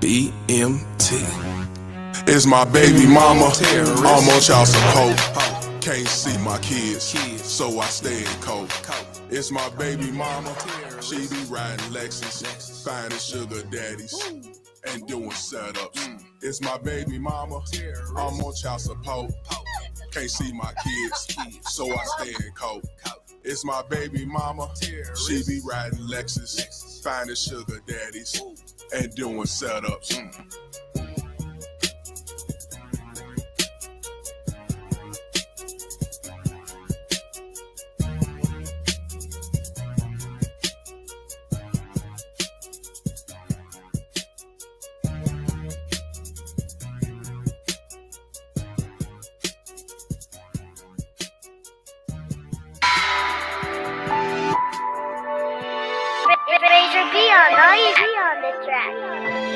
BMT. It's my baby mama, I'm on child support. Can't see my kids, so I stay in cold. It's my baby mama, she be riding Lexus, finding sugar daddies and doing setups. It's my baby mama, I'm on child support. Can't see my kids, so I stay in cold. It's my baby mama, she be riding Lexus, finding sugar daddies and doing setups. Razor B on this track.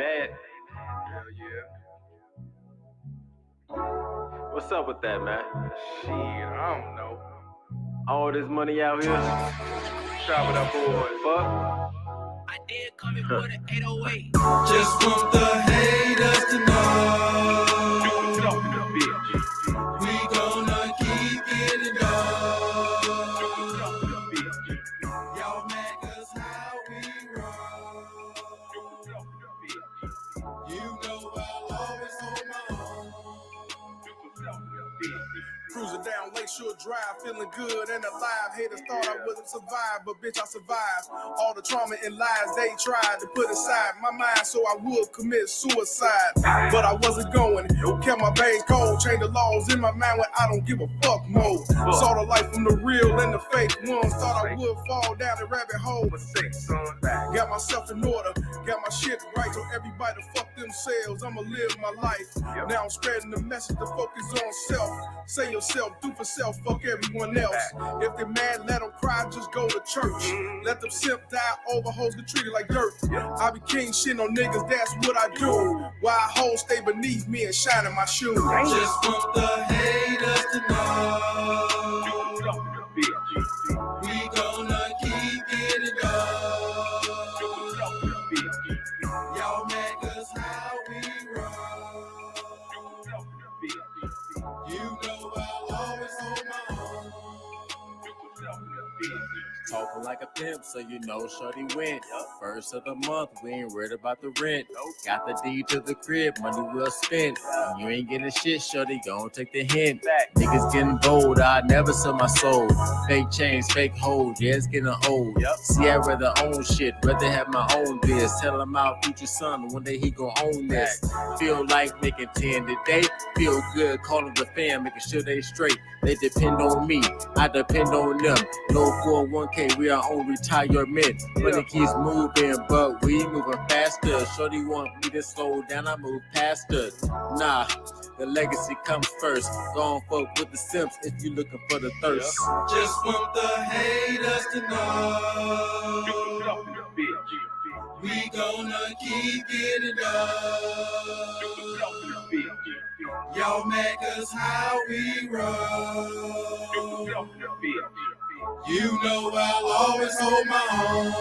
mad. Hell yeah. What's up with that, man? Shit, I don't know. All this money out here. Shop it up, boy. Fuck. I did come in for the 808. Just want the haters to know we gonna keep getting done. Y'all make us how we roll. You know I'll always hold my own. Cruising down Lakeshore Drive, feeling good and alive. Haters thought I wouldn't survive, but bitch, I survived. All the trauma and lies they tried to put inside my mind so I would commit suicide. But I wasn't going, kept my veins cold, changed the laws in my mind when I don't give a fuck more. Saw the life from the real and the fake ones, thought I would fall down the rabbit hole. Got myself in order, got my shit right, so everybody fuck themselves. I'ma live my life. Now I'm spreading the message to focus on self. Say yourself, do for self, fuck everyone else. If they're mad, let them cry, just go to church. Let them simp die over hoes, get treated like dirt. I be king shit on niggas, that's what I do. Why hoes stay beneath me and shine in my shoes. Just want the haters to know we gonna keep getting done. Y'all make us how we roll. You know I'll always hold my own. Talking like a pimp, so you know shorty went. First of the month, we ain't worried about the rent. Got the deed to the crib, money well spent. You ain't getting shit, shorty, gon' take the hint. Niggas getting bold, I never sell my soul. Fake chains, fake hoes, yeah, it's getting old. See, I'd rather own shit, rather have my own biz. Tell him my future son, one day he gon' own this. Feel like making 10 today, feel good, calling the fam, making sure they straight. They depend on me, I depend on them. No 401k, we are on retirement. Money keeps moving, but we moving faster. Shorty want me to slow down, I move past her. Nah, the legacy comes first. Go on, fuck with the simps if you looking for the thirst. Just want the haters to know we gonna keep getting done. Y'all make us how we roll. You know I'll always hold my own.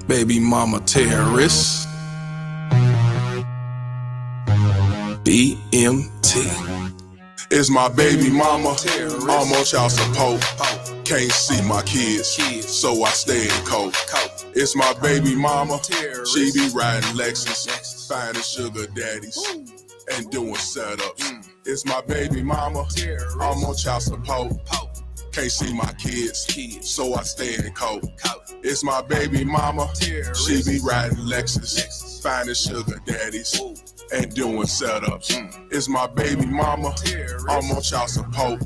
Baby mama terrorist. BMT. It's my baby mama. I'm on child support. Can't see my kids, so I stay in coat. It's my baby mama. She be riding Lexus, finding sugar daddies and doing setups. It's my baby mama. I'm on child support. Can't see my kids, so I stay in coat. It's my baby mama. She be riding Lexus, finding sugar daddies and doing setups. It's my baby mama. I'm on child support.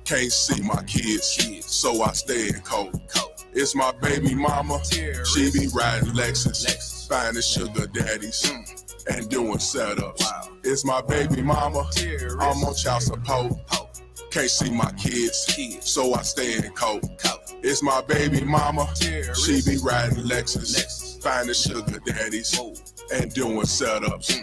Can't see my kids, so I stay in coat. It's my baby mama. She be riding Lexus, finding sugar daddies and doing setups. It's my baby mama. I'm on child support. Can't see my kids, so I stay in coat. It's my baby mama. She be riding Lexus, finding sugar daddies and doing setups.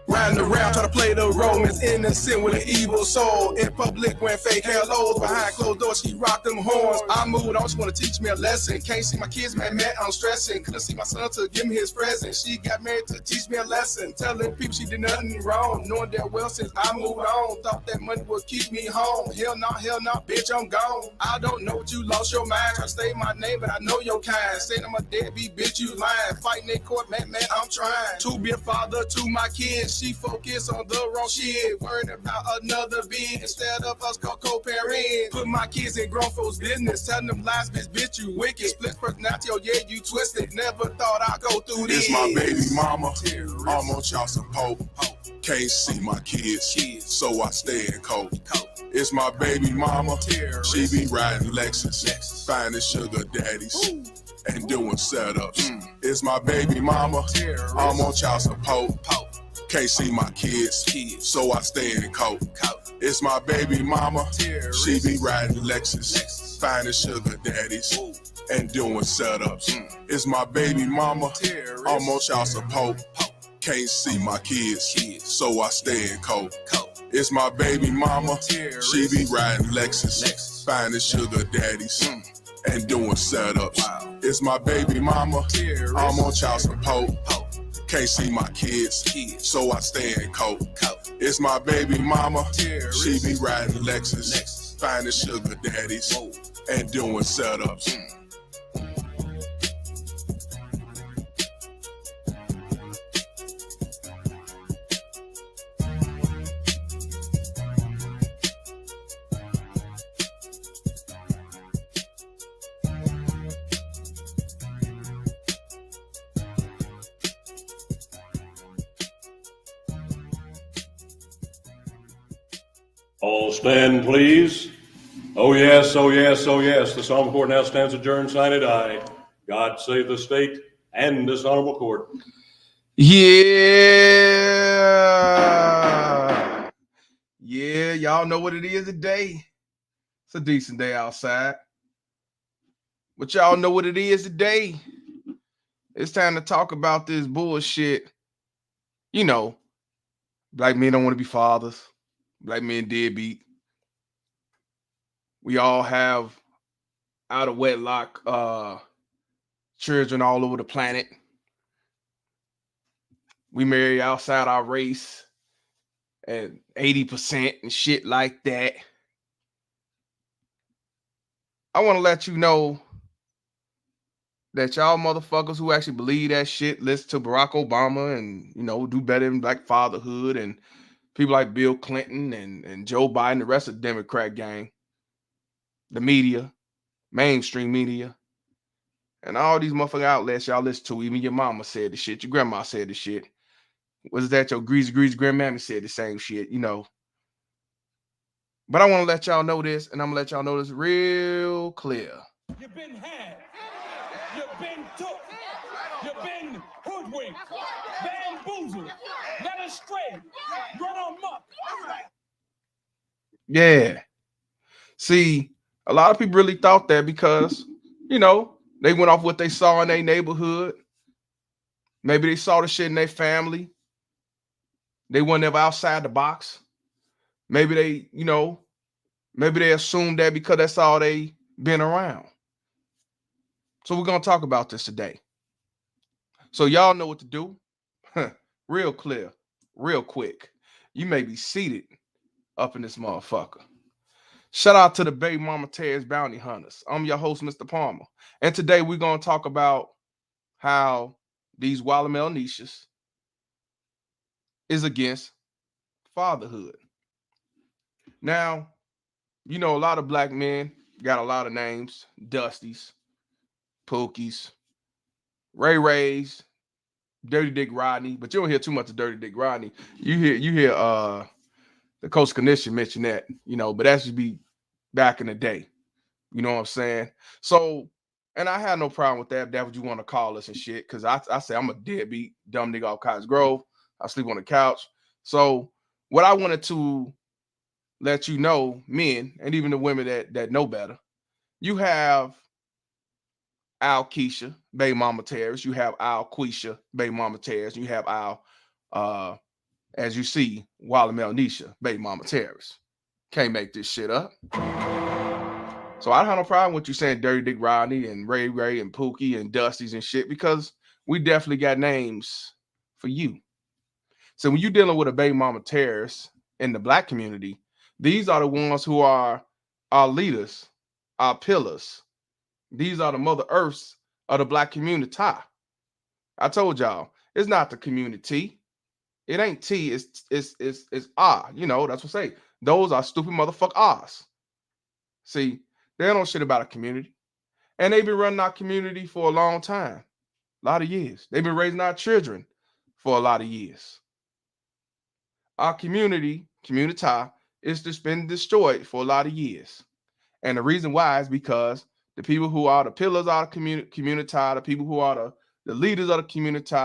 Riding around, try to play the role, Miss Innocent with an evil soul. In public, wearing fake hellos. Behind closed doors, she rocked them horns. I moved on, she wanna teach me a lesson. Can't see my kids, man, I'm stressing. Couldn't see my son to give me his present. She got married to teach me a lesson. Telling people she did nothing wrong. Knowing that well since I moved on. Thought that money would keep me home. Hell no, bitch, I'm gone. I don't know what you lost your mind. Try to say my name, but I know your kind. Saying I'm a deadbeat, bitch, you lying. Fighting in court, man, I'm trying to be a father to my kids. She focus on the wrong shit, worrying about another being instead of us co-parenting. Put my kids in grown folks' business, telling them lies, bitch, you wicked. Split personality, oh yeah, you twisted. Never thought I'd go through this. It's my baby mama. I'm on child support. Can't see my kids, so I stay in coat. It's my baby mama. She be riding Lexus, finding sugar daddies and doing setups. It's my baby mama. I'm on child support. Can't see my kids, so I stay in coat. It's my baby mama. She be riding Lexus, finding sugar daddies and doing setups. It's my baby mama. I'm on child support. Can't see my kids, so I stay in coat. It's my baby mama. She be riding Lexus, finding sugar daddies and doing setups. It's my baby mama. I'm on child support. Can't see my kids, so I stay in coat. It's my baby mama. She be riding Lexus, finding sugar daddies and doing setups. All stand, please. Oh yes, oh yes, oh yes. This honorable court now stands adjourned, sine die. God save the state and this honorable court. Yeah. Yeah, y'all know what it is today. It's a decent day outside. But y'all know what it is today. It's time to talk about this bullshit. You know, black men don't want to be fathers. Black men deadbeat. We all have out of wedlock children all over the planet. We marry outside our race at 80% and shit like that. I want to let you know that y'all motherfuckers who actually believe that shit listen to Barack Obama and, you know, do better in like fatherhood and people like Bill Clinton and Joe Biden, the rest of the Democrat gang, the media, mainstream media, and all these motherfucking outlets y'all listen to. Even your mama said the shit. Your grandma said the shit. Was that your greasy grandmammy said the same shit, you know. But I want to let y'all know this, and I'm going to let y'all know this real clear. You've been had. You've been took. You've been hoodwinked. Bamboozled. Led astray. Run amok. Yeah. See, a lot of people really thought that because, you know, they went off what they saw in their neighborhood. Maybe they saw the shit in their family. They weren't ever outside the box. Maybe they, you know, maybe they assumed that because that's all they been around. So we're going to talk about this today. So y'all know what to do. Real clear, real quick. You may be seated up in this motherfucker. Shout out to the Baby Mama Terry's Bounty Hunters. I'm your host, Mr. Palmer. And today we're going to talk about how these Watermeloneeshas is against fatherhood. Now, you know, a lot of black men got a lot of names. Dusties, Pookies, Ray Rays, Dirty Dick Rodney. But you don't hear too much of Dirty Dick Rodney. You hear the Coach Condition mention that, you know, but that should be back in the day. You know what I'm saying? So, and I had no problem with that. If that's what you want to call us and shit. Because I say I'm a deadbeat, dumb nigga off Cottage Grove. I sleep on the couch. So what I wanted to let you know, men, and even the women that know better, you have Al Keisha, Baby Mama Terrace. You have Al Quisha, Baby Mama Terrace. You have Al, as you see, Watermeloneeshas, Baby Mama Terrace. Can't make this shit up. So I don't have no problem with you saying Dirty Dick Rodney and Ray and Pookie and Dusty's and shit, because we definitely got names for you. So when you're dealing with a Baby Mama Terrace in the black community, these are the ones who are our leaders, our pillars. These are the Mother Earths of the black community. I told y'all, it's not the community. It ain't T, it's R. You know, that's what I say. Those are stupid motherfucker R's. See, they don't know shit about a community. And they've been running our community for a long time. A lot of years. They've been raising our children for a lot of years. Our community, is just been destroyed for a lot of years. And the reason why is because the people who are the pillars of the community, the people who are the leaders of the community,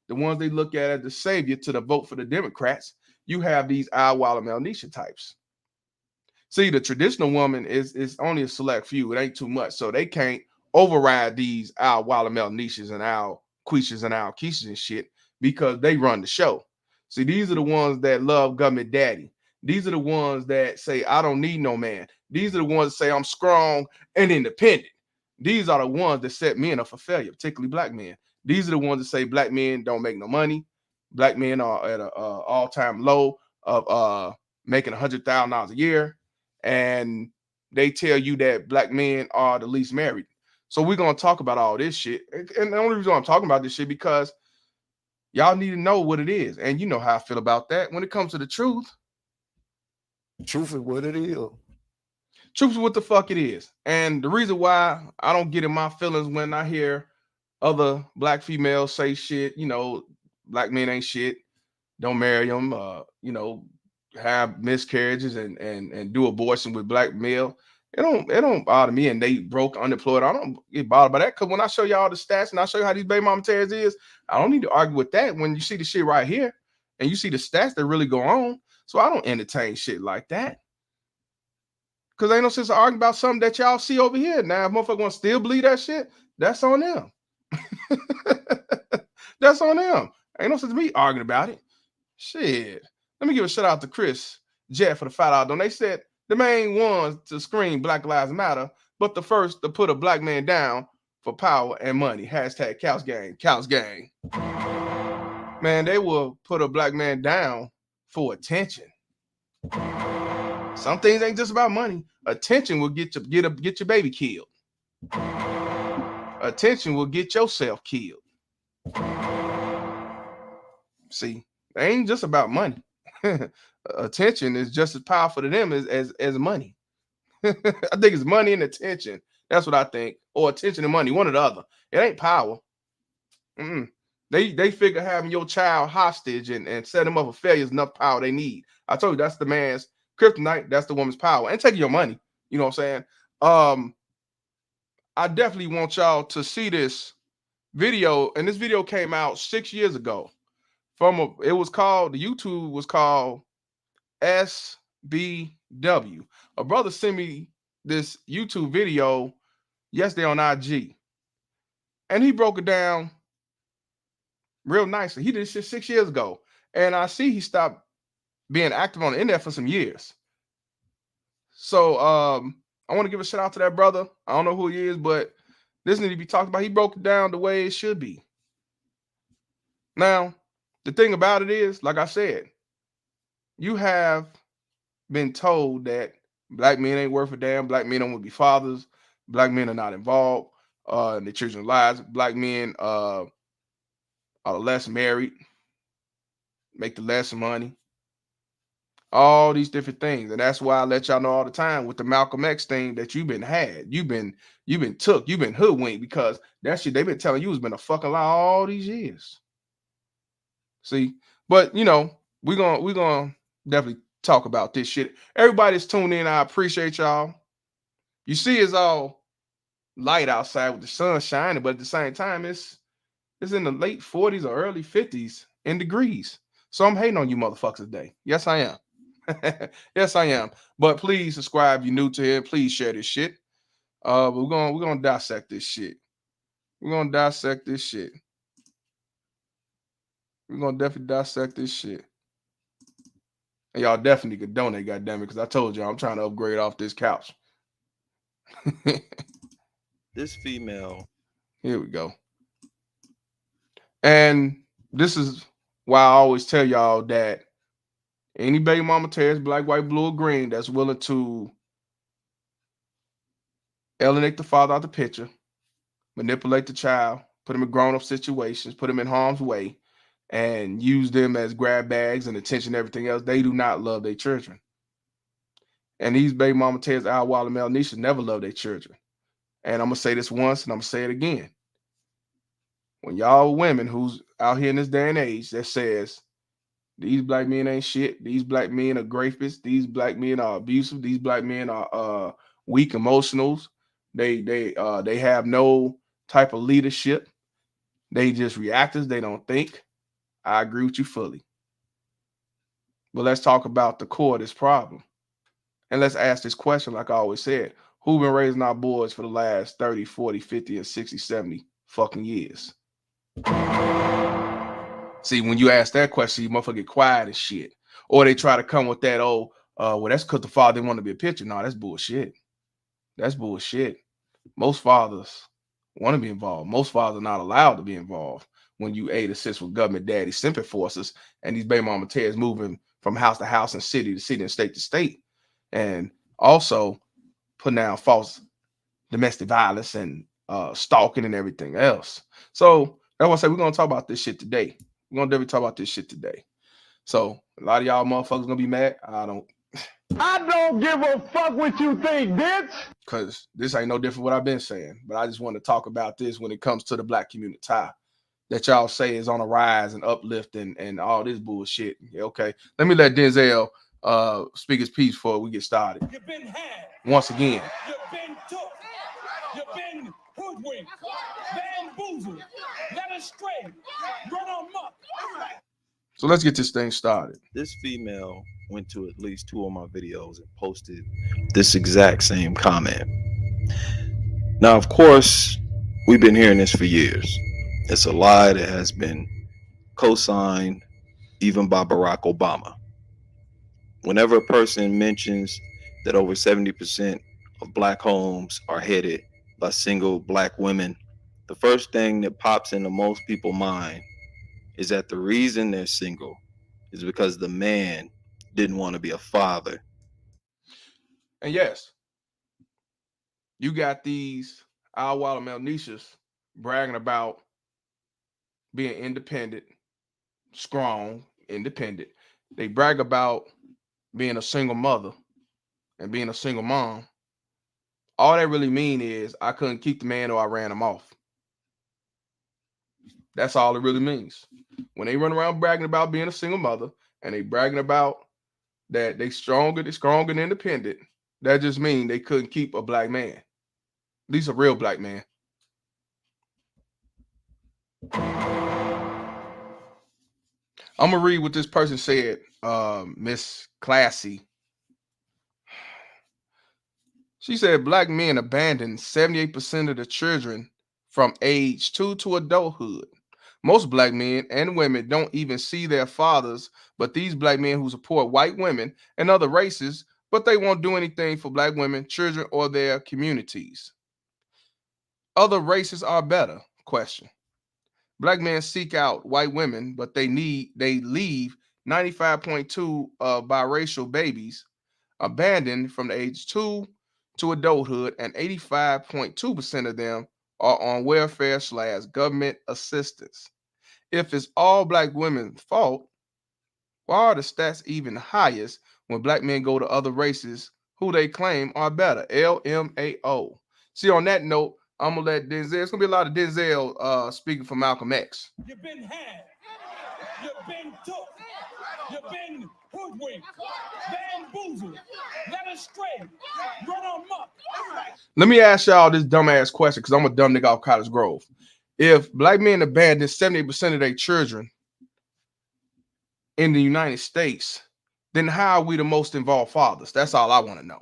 the ones they look at as the savior to the vote for the Democrats, you have these Al-Watermeloneeshas types. See, the traditional woman is only a select few. It ain't too much. So they can't override these Al-Watermeloneeshas and Al-Quishas and Al-Keishas and shit because they run the show. See, these are the ones that love government daddy. These are the ones that say, I don't need no man. These are the ones that say, I'm strong and independent. These are the ones that set men up for failure, particularly black men. These are the ones that say black men don't make no money. Black men are at an all-time low of making $100,000 a year. And they tell you that black men are the least married. So we're going to talk about all this shit. And the only reason I'm talking about this shit because y'all need to know what it is. And you know how I feel about that. When it comes to the truth is what it is. Truth is what the fuck it is. And the reason why I don't get in my feelings when I hear other black females say shit, you know, black men ain't shit, don't marry them, you know, have miscarriages and do abortion with black male. It don't bother me. And they broke, unemployed. I don't get bothered by that because when I show y'all the stats and I show you how these baby mama tears is, I don't need to argue with that when you see the shit right here and you see the stats that really go on. So I don't entertain shit like that. Because ain't no sense arguing about something that y'all see over here. Now, if motherfucker want to still believe that shit, that's on them. That's on them. Ain't no sense me arguing about it. Shit. Let me give a shout out to Chris Jet for the $5 donation. They said the main ones to scream Black Lives Matter, but the first to put a black man down for power and money. Hashtag Couch Gang. Couch Gang. Man, they will put a black man down for attention. Some things ain't just about money. Attention will get your baby killed. Attention will get yourself killed. See, it ain't just about money. Attention is just as powerful to them as money. I think it's money and attention. That's what I think. Or attention and money, one or the other. It ain't power. They figure having your child hostage and set them up for failure is enough power they need. I told you that's the man's kryptonite. That's the woman's power. And taking your money. You know what I'm saying? I definitely want y'all to see this video. And this video came out 6 years ago. The YouTube was called SBW. A brother sent me this YouTube video yesterday on IG. And he broke it down real nicely. He did this shit 6 years ago. And I see he stopped being active on the internet for some years. So I want to give a shout out to that brother. I don't know who he is, but this needs to be talked about. He broke it down the way it should be. Now, the thing about it is, like I said, you have been told that black men ain't worth a damn. Black men don't want to be fathers. Black men are not involved in their children's lives. Black men are less married, make the less money. All these different things. And that's why I let y'all know all the time with the Malcolm X thing that you've been took, you've been hoodwinked because that shit they've been telling you has been a fucking lie all these years. See, but you know, we're gonna definitely talk about this shit. Everybody's tuned in. I appreciate y'all. You see, it's all light outside with the sun shining, but at the same time, it's in the late 40s or early 50s in degrees. So I'm hating on you motherfuckers today. Yes, I am. Yes, I am. But please subscribe if you're new to it. Please share this shit. We're gonna dissect this shit. We're gonna dissect this shit. We're gonna definitely dissect this shit. And y'all definitely could donate, goddammit, because I told y'all I'm trying to upgrade off this couch. This female. Here we go. And this is why I always tell y'all that any baby mama tears, black, white, blue, or green, that's willing to alienate the father out the picture, manipulate the child, put them in grown-up situations, put them in harm's way, and use them as grab bags and attention and everything else, they do not love their children. And these baby mama tears, Al-Watermeloneeshas, never love their children. And I'm going to say this once, and I'm going to say it again. When y'all women who's out here in this day and age that says, these black men ain't shit, these black men are rapists, these black men are abusive, these black men are weak emotionals, they have no type of leadership. They just reactors. They don't think. I agree with you fully. But let's talk about the core of this problem. And let's ask this question, like I always said. Who been raising our boys for the last 30, 40, 50, and 60, 70 fucking years? See, when you ask that question, you motherfucker get quiet and shit. Or they try to come with that, well, that's because the father didn't want to be a pitcher. No, that's bullshit. That's bullshit. Most fathers want to be involved. Most fathers are not allowed to be involved when you aid assist with government daddy simping forces and these baby mama tears moving from house to house and city to city and state to state. And also putting down false domestic violence and stalking and everything else. So that's why I say we're going to talk about this shit today. We're going to definitely talk about this shit today. So a lot of y'all motherfuckers going to be mad. I don't give a fuck what you think, bitch. Because this ain't no different what I've been saying. But I just want to talk about this when it comes to the black community that y'all say is on a rise and uplift and all this bullshit. Yeah, okay. Let me let Denzel speak his piece before we get started. You've been had. Once again. You've been took. You've been hoodwinked. Bamboozled. Led astray. Run amok. So let's get this thing started. This female went to at least 2 of my videos and posted this exact same comment. Now, of course, we've been hearing this for years. It's a lie that has been co-signed even by Barack Obama. Whenever a person mentions that over 70% of black homes are headed by single black women, the first thing that pops into most people's mind is that the reason they're single is because the man didn't want to be a father. And yes, you got these Al-Watermeloneeshas bragging about being independent, strong, independent. They brag about being a single mother and being a single mom. All that really mean is I couldn't keep the man or I ran him off. That's all it really means. When they run around bragging about being a single mother and they bragging about that they strong and independent, that just means they couldn't keep a black man. At least a real black man. I'm gonna read what this person said, Miss Classy. She said black men abandon 78% of the children from age 2 to adulthood. Most black men and women don't even see their fathers, but these black men who support white women and other races, but they won't do anything for black women, children, or their communities. Other races are better? Question. Black men seek out white women, but they leave 95.2 biracial babies abandoned from the age 2 to adulthood, and 85.2% of them are on welfare/government assistance. If it's all black women's fault, why are the stats even highest when black men go to other races who they claim are better? LMAO. See, on that note, I'm gonna let Denzel. It's gonna be a lot of Denzel speaking for Malcolm X. You've been had. You've been took. You've been hoodwinked. Bamboozled. Led astray. Run amok. Let me ask y'all this dumbass question, because I'm a dumb nigga off Cottage Grove. If black men abandon 70% of their children in the United States, then how are we the most involved fathers? That's all I want to know.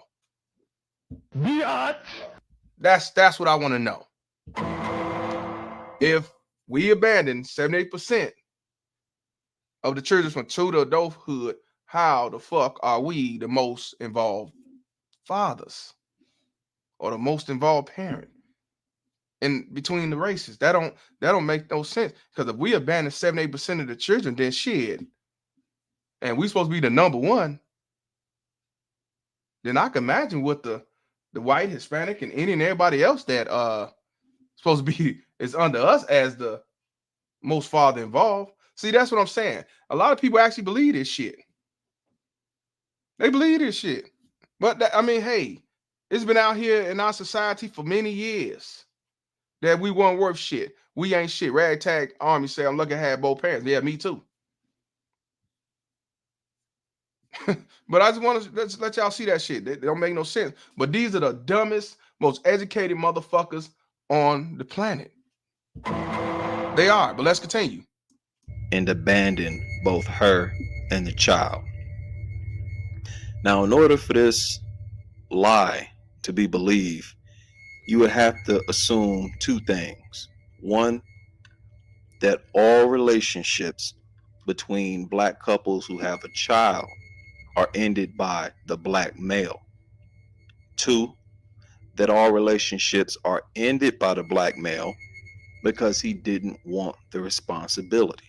That's what I want to know. If we abandon 78% of the children from 2 to adulthood, how the fuck are we the most involved fathers or the most involved parent in between the races? That don't make no sense, because if we abandon 78% of the children, then shit, and we supposed to be the number one, then I can imagine what the white, Hispanic, and Indian, everybody else that supposed to be is under us as the most father involved. See, that's what I'm saying. A lot of people actually believe this shit. They believe this shit. But I mean, hey, it's been out here in our society for many years that we weren't worth shit. We ain't shit. Ragtag Army say, I'm lucky I had both parents. Yeah, me too. But I just want to let y'all see that shit. They don't make no sense. But these are the dumbest, most educated motherfuckers on the planet. They are, but let's continue. And abandon both her and the child. Now, in order for this lie to be believed, you would have to assume two things. One, that all relationships between black couples who have a child are ended by the black male. Two, that all relationships are ended by the black male because he didn't want the responsibility.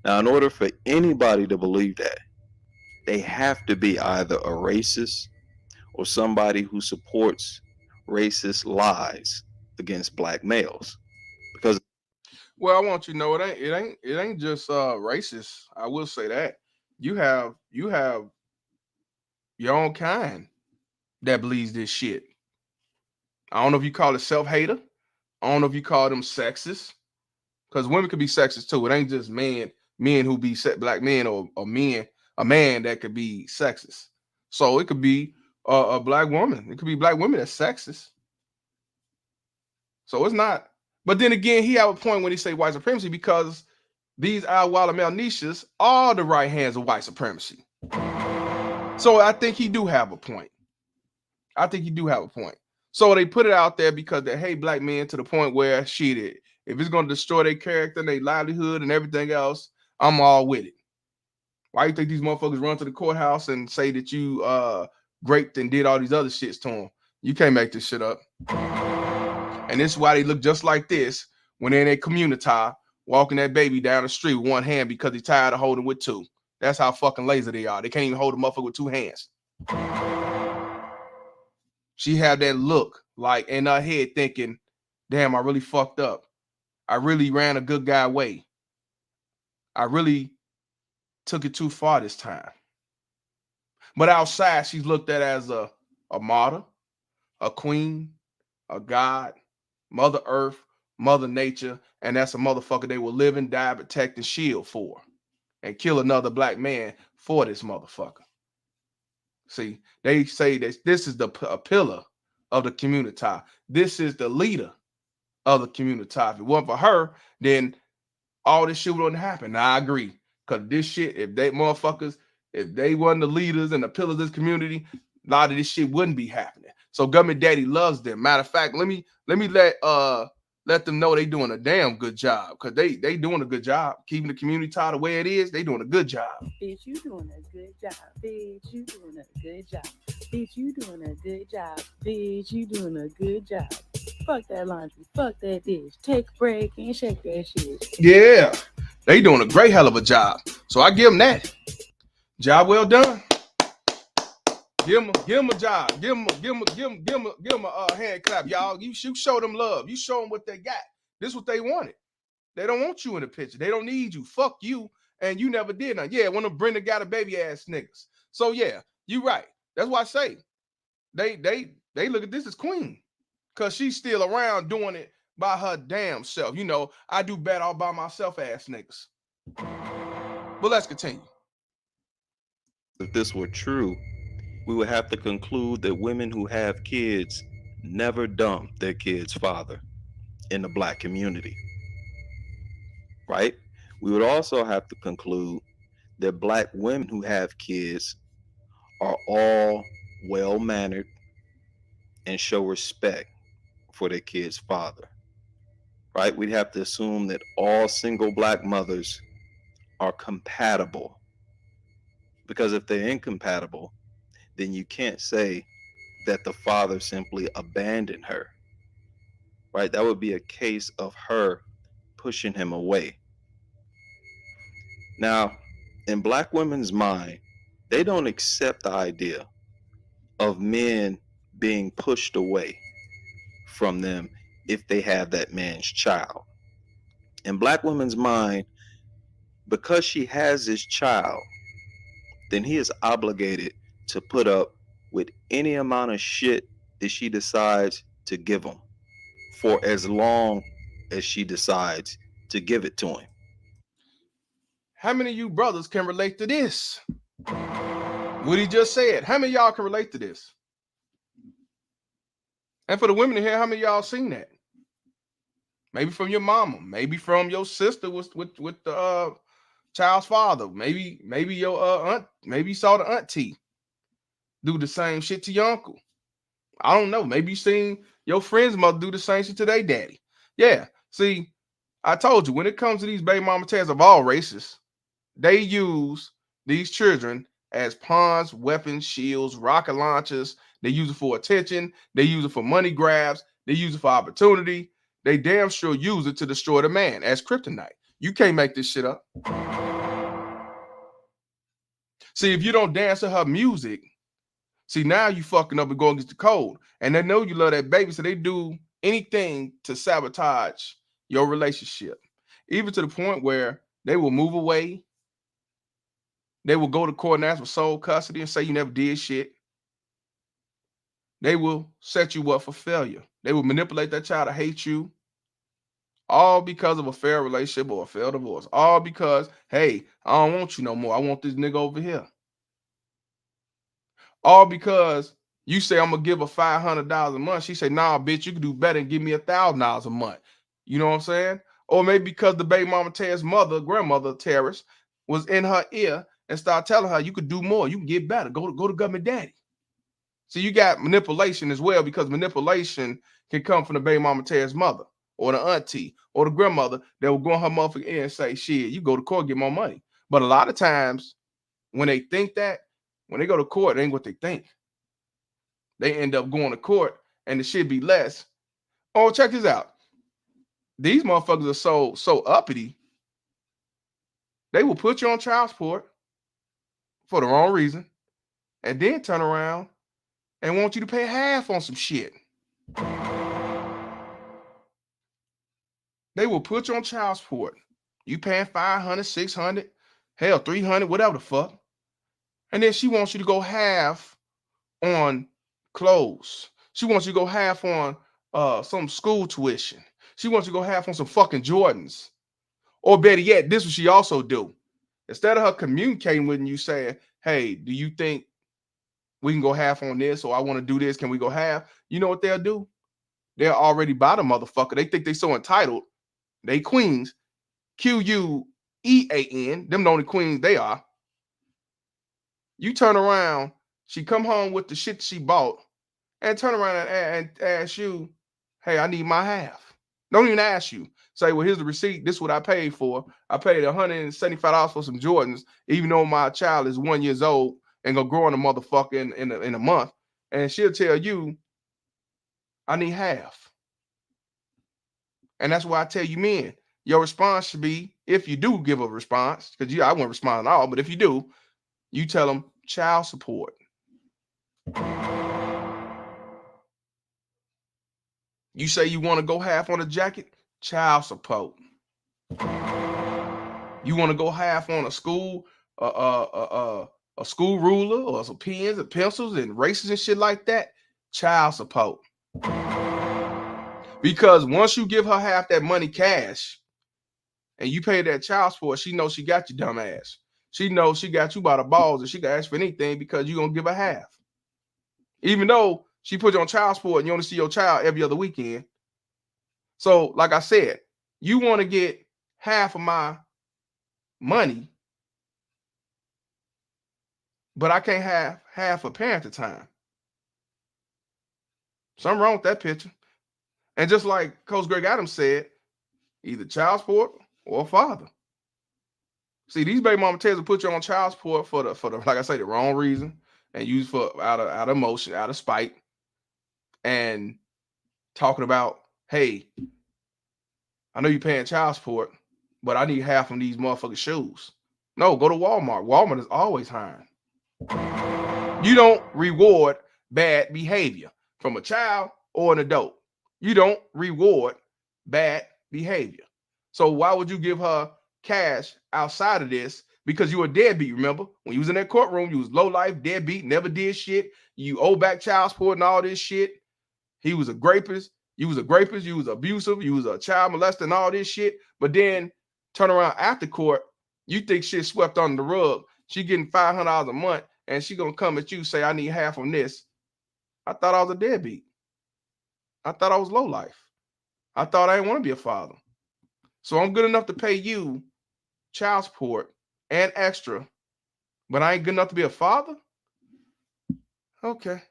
Now, in order for anybody to believe that, they have to be either a racist or somebody who supports racist lies against black males. Because, well, I want you to know it ain't just racist. I will say that you have your own kind that believes this shit. I don't know if you call it self-hater. I don't know if you call them sexist, because women could be sexist too. It ain't just men who be black men or men, a man that could be sexist. So it could be a black woman. It could be black women that's sexist. So it's not. But then again, he have a point when he say white supremacy, because these Al-Watermeloneeshas are the right hands of white supremacy. So I think he do have a point. So they put it out there because they hate black men to the point where shit, if it's going to destroy their character and their livelihood and everything else, I'm all with it. Why you think these motherfuckers run to the courthouse and say that you raped and did all these other shits to them? You can't make this shit up. And this is why they look just like this when they're in a community walking that baby down the street with one hand because they're tired of holding with two. That's how fucking lazy they are. They can't even hold a motherfucker with two hands. She had that look like in her head thinking, damn, I really fucked up. I really ran a good guy way. I really took it too far this time. But outside, she's looked at as a martyr, a queen, a god, Mother Earth, Mother Nature, and that's a motherfucker they will live and die, protect, and shield for, and kill another black man for this motherfucker. See, they say that this is a pillar of the community. This is the leader of the community. If it wasn't for her, then all this shit wouldn't happen. Now, I agree. Because this shit, if they weren't the leaders and the pillars of this community, a lot of this shit wouldn't be happening. So government daddy loves them. Matter of fact, let me let them know they doing a damn good job, because they doing a good job keeping the community the way it is. They doing a good job. Bitch, you doing a good job. Bitch, you doing a good job. Bitch, you doing a good job. Bitch, you doing a good job. Fuck that laundry. Fuck that dish. Take a break and shake that shit. Yeah, they doing a great hell of a job. So I give them that. Job well done. Give them a job. Give them a hand clap, y'all. You show them love. You show them what they got. This is what they wanted. They don't want you in the picture. They don't need you. Fuck you. And you never did nothing. Yeah, when Brenda got a baby ass niggas. So yeah, you right. That's why I say they look at this as queen, because she's still around doing it by her damn self. You know, I do bad all by myself ass niggas. But let's continue. if this were true, we would have to conclude that women who have kids never dump their kid's father in the black community, right? We would also have to conclude that black women who have kids are all well-mannered and show respect for their kid's father, right? We'd have to assume that all single black mothers are compatible, because if they're incompatible, then you can't say that the father simply abandoned her, right? That would be a case of her pushing him away. Now, in black women's mind, they don't accept the idea of men being pushed away from them if they have that man's child. In black women's mind, because she has this child, then he is obligated to put up with any amount of shit that she decides to give him for as long as she decides to give it to him. How many of you brothers can relate to this? What he just said. How many of y'all can relate to this? And for the women in here, how many of y'all seen that? Maybe from your mama, maybe from your sister with the child's father, maybe your aunt, maybe you saw the auntie do the same shit to your uncle. I don't know. Maybe you seen your friend's mother do the same shit to their daddy. Yeah. See, I told you, when it comes to these baby mama tears of all races, they use these children as pawns, weapons, shields, rocket launchers. They use it for attention. They use it for money grabs. They use it for opportunity. They damn sure use it to destroy the man as kryptonite. You can't make this shit up. See, if you don't dance to her music, see, now you fucking up and going against the code. And they know you love that baby, so they do anything to sabotage your relationship. Even to the point where they will move away. They will go to court and ask for sole custody and say you never did shit. They will set you up for failure. They will manipulate that child to hate you. All because of a failed relationship or a failed divorce. All because, hey, I don't want you no more. I want this nigga over here. All because you say I'm gonna give her $500 a month. She say, nah, bitch, you can do better and give me $1,000 a month. You know what I'm saying? Or maybe because the baby mama Tara's grandmother Terrace, was in her ear and start telling her you could do more, you can get better. Go to government daddy. So you got manipulation as well, because manipulation can come from the baby mama Tara's mother or the auntie or the grandmother that will go in her motherfucking ear and say, shit, you go to court, get more money. But a lot of times when they think that, when they go to court, it ain't what they think. They end up going to court and the shit be less. Oh, check this out. These motherfuckers are so uppity. They will put you on child support for the wrong reason and then turn around and want you to pay half on some shit. They will put you on child support. You paying $500, $600, hell, $300, whatever the fuck. And then she wants you to go half on clothes. She wants you to go half on some school tuition. She wants you to go half on some fucking Jordans. Or better yet, this is what she also do. Instead of her communicating with you saying, hey, do you think we can go half on this, or I want to do this, can we go half? You know what they'll do? They'll already buy the motherfucker. They think they so entitled. They queens. Quean. Them the only queens they are. You turn around, she come home with the shit she bought, and turn around and ask you, hey, I need my half. Don't even ask you. Say, well, here's the receipt. This is what I paid for. I paid $175 for some Jordans, even though my child is 1 year old and gonna grow in a motherfucker in a month. And she'll tell you, I need half. And that's why I tell you, men, your response should be, if you do give a response, because I won't respond at all, but if you do, you tell them child support. You say you want to go half on a jacket, child support. You want to go half on a school, a school ruler or some pens and pencils and erasers and shit like that, child support. Because once you give her half that money cash and you pay that child support, she knows she got you, dumbass. She knows she got you by the balls and she can ask for anything because you're going to give her half. Even though she put you on child support and you only see your child every other weekend. So, like I said, you want to get half of my money, but I can't have half a parent time. Something wrong with that picture. And just like Coach Greg Adams said, either child support or father. See, these baby mama tends to put you on child support for the like I say, the wrong reason, and use for out of emotion, out of spite, and talking about, hey, I know you're paying child support, but I need half of these motherfucking shoes. No, go to Walmart. Walmart is always hiring. You don't reward bad behavior from a child or an adult. You don't reward bad behavior. So why would you give her cash outside of this? Because you were a deadbeat, remember? When you was in that courtroom, you was low life, deadbeat, never did shit. You owe back child support and all this shit. He was a rapist. You was a rapist. You was abusive. You was a child molester and all this shit. But then turn around after court, you think shit swept under the rug. She getting $500 a month and she gonna come at you, say, I need half on this. I thought I was a deadbeat. I thought I was low life. I thought I didn't want to be a father. So I'm good enough to pay you child support and extra, but I ain't good enough to be a father? Okay.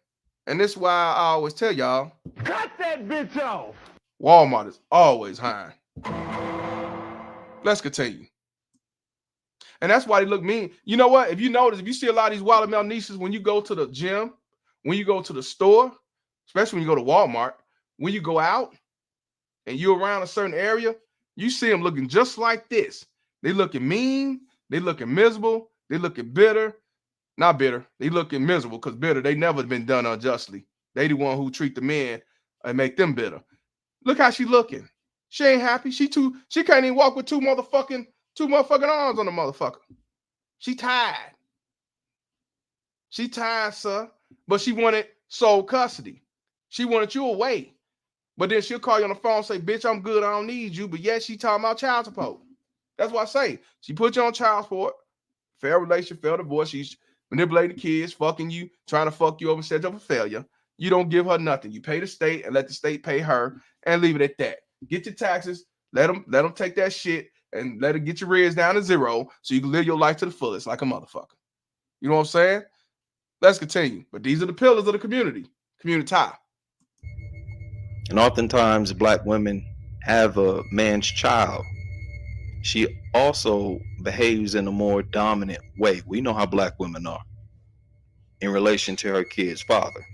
And this is why I always tell y'all, Cut that bitch off. Walmart is always hiring. Let's continue. And that's why they look mean. You know what? If you notice, if you see a lot of these Watermeloneeshas when you go to the gym, when you go to the store, especially when you go to Walmart, when you go out and you're around a certain area, you see them looking just like this. They looking mean. They looking miserable. They looking bitter. Not bitter. They looking miserable because bitter, they never been done unjustly. They the one who treat the men and make them bitter. Look how she looking. She ain't happy. She can't even walk with two motherfucking arms on the motherfucker. She tired. She tired, sir. But she wanted sole custody. She wanted you away. But then she'll call you on the phone and say, bitch, I'm good. I don't need you. But yet she talking about child support. That's what I say. She put you on child support. Fair relation, fair divorce. She's manipulating the kids, fucking you, trying to fuck you over, set you up for failure. You don't give her nothing. You pay the state and let the state pay her and leave it at that. Get your taxes. Let them take that shit and let it get your rears down to zero so you can live your life to the fullest like a motherfucker. You know what I'm saying? Let's continue. But these are the pillars of the community. Community. And oftentimes black women have a man's child. She also behaves in a more dominant way. We know how black women are in relation to her kid's father.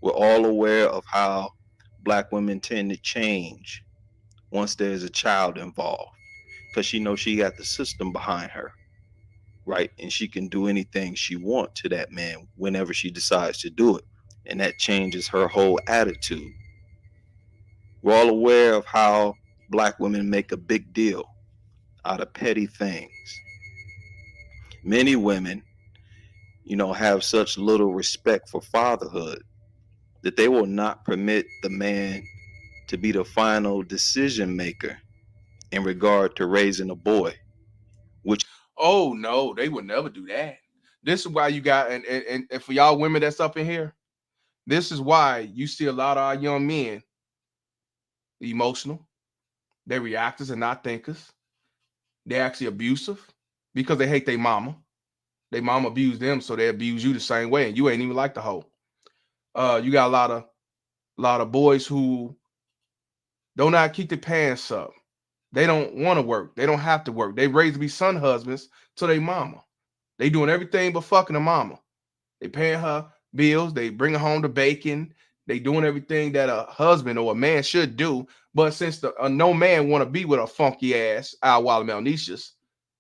We're all aware of how black women tend to change once there's a child involved, because she knows she got the system behind her, right? And she can do anything she wants to that man whenever she decides to do it. And that changes her whole attitude. We're all aware of how black women make a big deal out of petty things. Many women, have such little respect for fatherhood that they will not permit the man to be the final decision maker in regard to raising a boy. Oh no, they would never do that. This is why you got and for y'all women that's up in here, this is why you see a lot of our young men emotional. They're reactors and not thinkers. They're actually abusive because they hate their mama. Their mama abused them, so they abuse you the same way, and you ain't even like the hoe. You got a lot of boys who don't know how to keep their pants up. They don't want to work. They don't have to work. They raised to be son husbands to their mama. They doing everything but fucking the mama. They paying her bills. They bring her home to bacon. They doing everything that a husband or a man should do. But since no man want to be with a funky ass Al-Watermeloneeshas,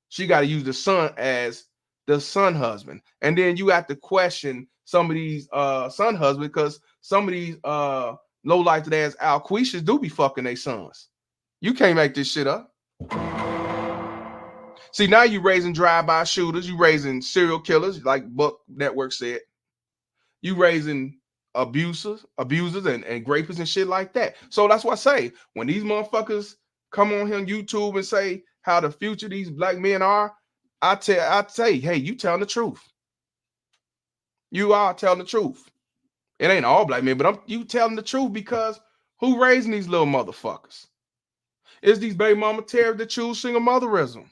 she got to use the son as the son husband. And then you have to question some of these son husbands because some of these low-life ass Al-Quishas do be fucking their sons. You can't make this shit up. See, now you raising drive-by shooters. You raising serial killers, like Buck Network said. You raising abusers and rapists and shit like that. So that's what I say. When these motherfuckers come on here on YouTube and say how the future of these black men are, I say, hey, you telling the truth. You are telling the truth. It ain't all black men, but you telling the truth because who raising these little motherfuckers? Is these baby mama terrorists that choose single motherism?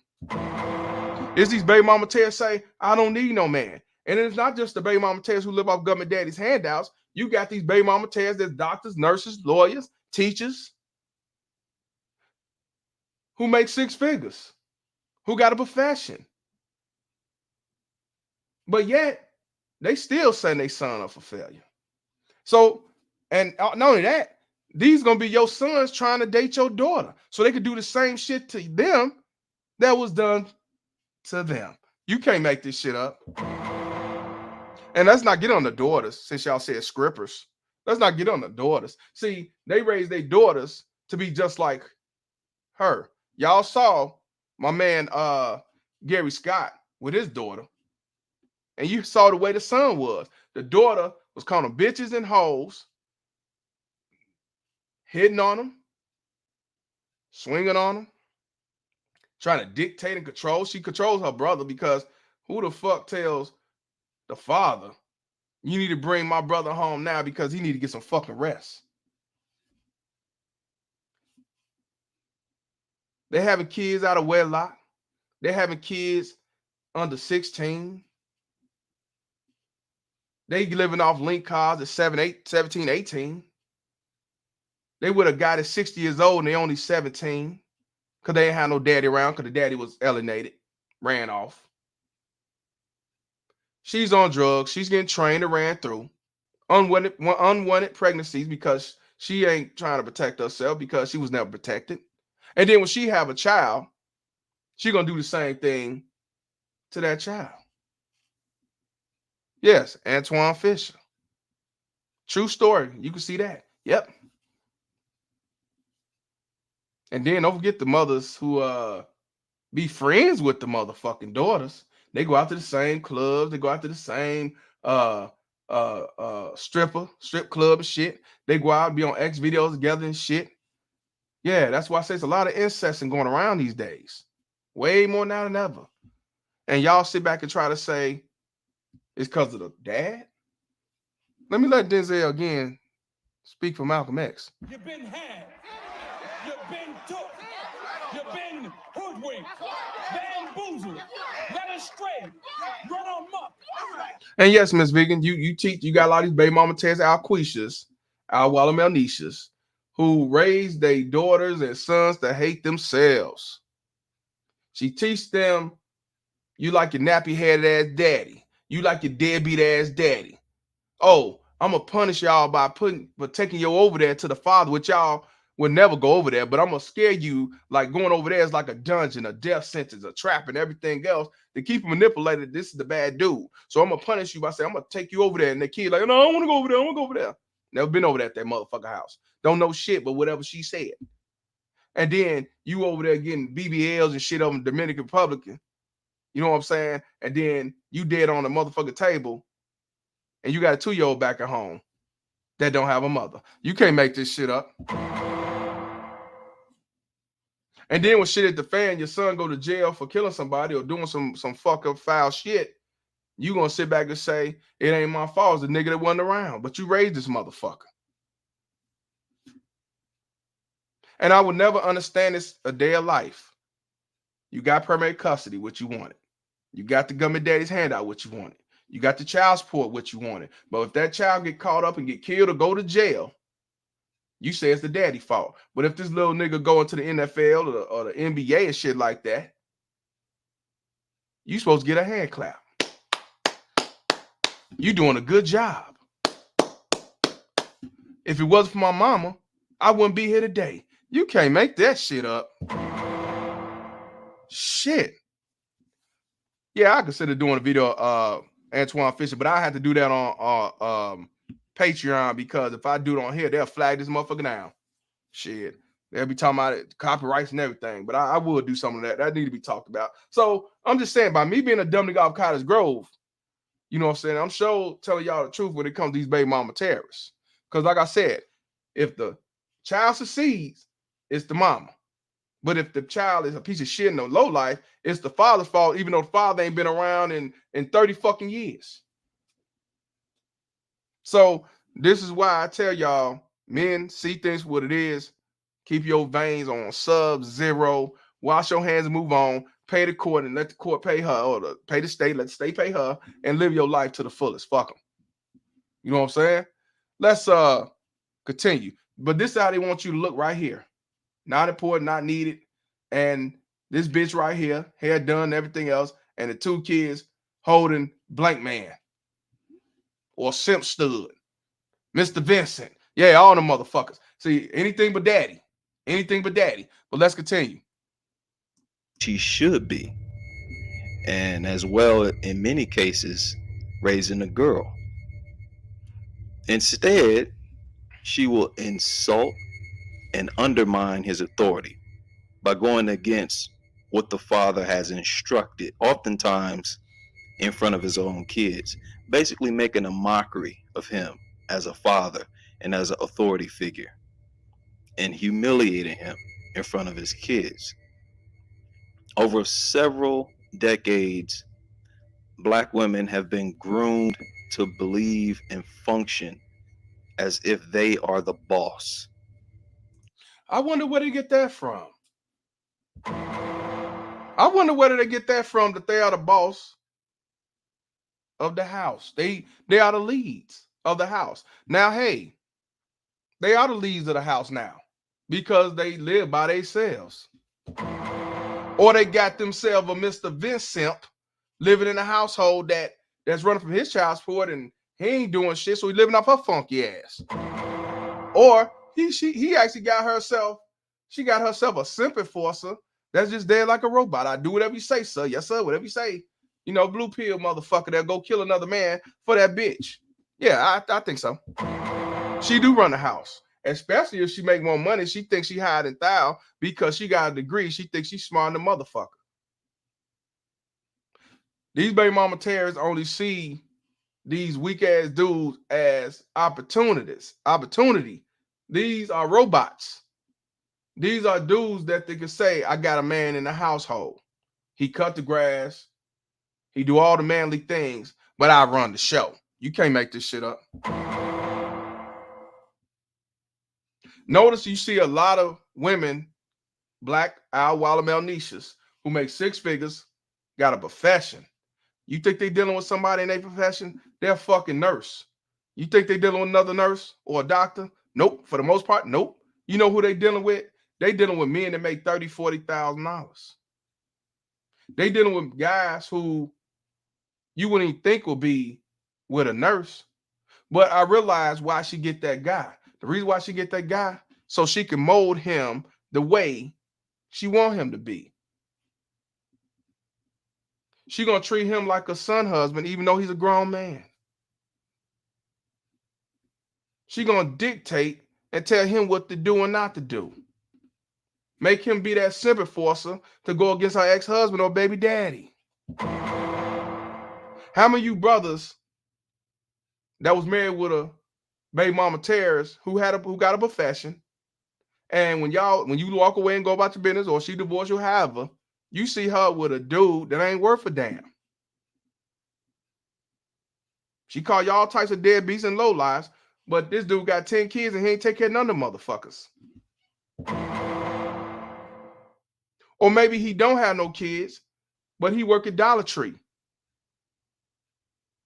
Is these baby mama terrorists say, I don't need no man? And it's not just the baby mama terrorists who live off government daddy's handouts. You got these baby mama terrorists that's doctors, nurses, lawyers, teachers who make six figures, who got a profession. But yet, they still send their son up for failure. So, and not only that, these gonna be your sons trying to date your daughter. So they could do the same shit to them that was done to them. You can't make this shit up. And let's not get on the daughters, since y'all said scrippers. Let's not get on the daughters. See, they raised their daughters to be just like her. Y'all saw my man Gary Scott with his daughter. And you saw the way the son was. The daughter was calling them bitches and hoes, hitting on them, swinging on them, trying to dictate and control. She controls her brother because who the fuck tells the father, you need to bring my brother home now because he need to get some fucking rest? They're having kids out of wedlock. They're having kids under 16. They living off link cards at 17, 18. They with a guy that's 60 years old and they only 17 because they ain't had no daddy around because the daddy was alienated, ran off. She's on drugs. She's getting trained and ran through. Unwanted pregnancies because she ain't trying to protect herself because she was never protected. And then when she have a child, she gonna do the same thing to that child. Yes, Antoine Fisher. True story. You can see that. Yep. And then don't forget the mothers who be friends with the motherfucking daughters. They go out to the same clubs. They go out to the same strip club and shit. They go out and be on X videos together and shit. Yeah, that's why I say it's a lot of incest going around these days. Way more now than ever. And y'all sit back and try to say it's because of the dad. Let me let Denzel again speak for Malcolm X. You've been had. You've been took. You've been hoodwinked. Bamboozled. Led astray. Run amok. And yes, Miss Vegan, you teach, you got a lot of these baby mama tests, Al-Watermeloneeshas, who raised their daughters and sons to hate themselves. She teach them, you like your nappy-headed ass daddy. You like your deadbeat ass daddy. Oh, I'm gonna punish y'all by taking you over there to the father, which y'all would never go over there, but I'm gonna scare you like going over there is like a dungeon, a death sentence, a trap, and everything else to keep you manipulated. This is the bad dude. So I'm gonna punish you by saying I'm gonna take you over there. And the kid like, no, I don't want to go over there. I want to go over there. Never been over there at that motherfucker house. Don't know shit, but whatever she said. And then you over there getting BBLs and shit on Dominican Republican. You know what I'm saying? And then you dead on the motherfucking table, and you got a 2-year-old back at home that don't have a mother. You can't make this shit up. And then when shit hit the fan, your son go to jail for killing somebody or doing some fuck up foul shit, you gonna sit back and say, it ain't my fault, it's the nigga that wasn't around. But you raised this motherfucker. And I would never understand this a day of life. You got primary custody, what you wanted. You got the government daddy's handout, what you wanted. You got the child support, what you wanted. But if that child get caught up and get killed or go to jail, you say it's the daddy fault. But if this little nigga go into the NFL or the NBA and shit like that, you supposed to get a hand clap. You doing a good job. If it wasn't for my mama, I wouldn't be here today. You can't make that shit up. Shit. Yeah, I consider doing a video of Antoine Fisher, but I had to do that on Patreon because if I do it on here, they'll flag this motherfucker down. Shit. They'll be talking about it, copyrights and everything, but I would do some of that. That need to be talked about. So I'm just saying, by me being a dumb nigga off Cottage Grove, you know what I'm saying? I'm sure telling y'all the truth when it comes to these baby mama terrorists. Because like I said, if the child succeeds, it's the mama. But if the child is a piece of shit in the low life, it's the father's fault, even though the father ain't been around in 30 fucking years. So this is why I tell y'all, men, see things for what it is. Keep your veins on sub-zero. Wash your hands and move on. Pay the court and let the court pay her, or pay the state, let the state pay her, and live your life to the fullest. Fuck them. You know what I'm saying? Let's continue. But this is how they want you to look right here. Not important, not needed. And this bitch right here, hair done, everything else, and the 2 kids holding blank man or simp stud, Mr. Vincent. Yeah, all the motherfuckers. See, anything but daddy. Anything but daddy. But let's continue. She should be. And as well, in many cases, raising a girl. Instead, she will insult and undermine his authority by going against what the father has instructed, oftentimes in front of his own kids, basically making a mockery of him as a father and as an authority figure, and humiliating him in front of his kids. Over several decades, Black women have been groomed to believe and function as if they are the boss. I wonder where they get that from. I wonder where did they get that from, that they are the boss of the house. They are the leads of the house. Now, hey, they are the leads of the house now because they live by themselves. Or they got themselves a Mr. Vincent living in a household that's running from his child support and he ain't doing shit, so he living off her funky ass. Or he actually got herself, she got herself a simp enforcer that's just there like a robot. I do whatever you say, sir. Yes, sir. Whatever you say. You know, blue pill motherfucker that'll go kill another man for that bitch. Yeah, I think so. She do run the house. Especially if she make more money. She thinks she higher than thou because she got a degree. She thinks she's smart than a motherfucker. These baby mama terrorists only see these weak ass dudes as opportunity. These are robots. These are dudes that they can say, I got a man in the household. He cut the grass. He do all the manly things, but I run the show. You can't make this shit up. Notice you see a lot of women, black Al-Watermeloneeshas, who make six figures, got a profession. You think they dealing with somebody in their profession? They're a fucking nurse. You think they dealing with another nurse or a doctor? Nope. For the most part, nope. You know who they dealing with? They dealing with men that make $30,000, $40,000. They dealing with guys who you wouldn't even think would be with a nurse. But I realized why she get that guy. The reason why she get that guy, so she can mold him the way she want him to be. She gonna treat him like a son husband, even though he's a grown man. She gonna dictate and tell him what to do and not to do. Make him be that simp enforcer to go against her ex-husband or baby daddy. How many of you brothers that was married with a baby mama terrorist who got a profession, and when you walk away and go about your business, or she divorced you, however, you see her with a dude that ain't worth a damn. She called y'all types of deadbeats and lowlives, but this dude got 10 kids and he ain't take care of none of them motherfuckers. Or maybe he don't have no kids, but he work at Dollar Tree.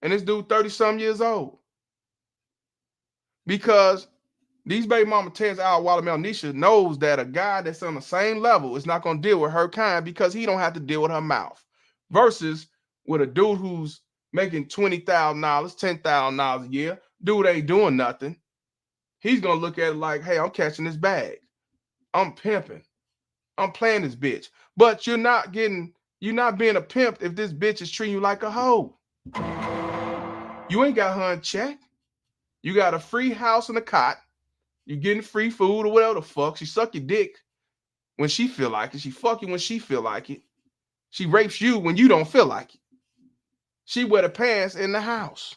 And this dude 30-some years old. Because these baby mama terrorists, Al-Watermeloneeshas, knows that a guy that's on the same level is not going to deal with her kind because he don't have to deal with her mouth. Versus with a dude who's making $20,000, $10,000 a year, dude ain't doing nothing. He's going to look at it like, hey, I'm catching this bag. I'm pimping. I'm playing this bitch. But you're not being a pimp if this bitch is treating you like a hoe. You ain't got her in check. You got a free house and a cot. You getting free food or whatever the fuck. She suck your dick when she feel like it. She fuck you when she feel like it. She rapes you when you don't feel like it. She wear the pants in the house.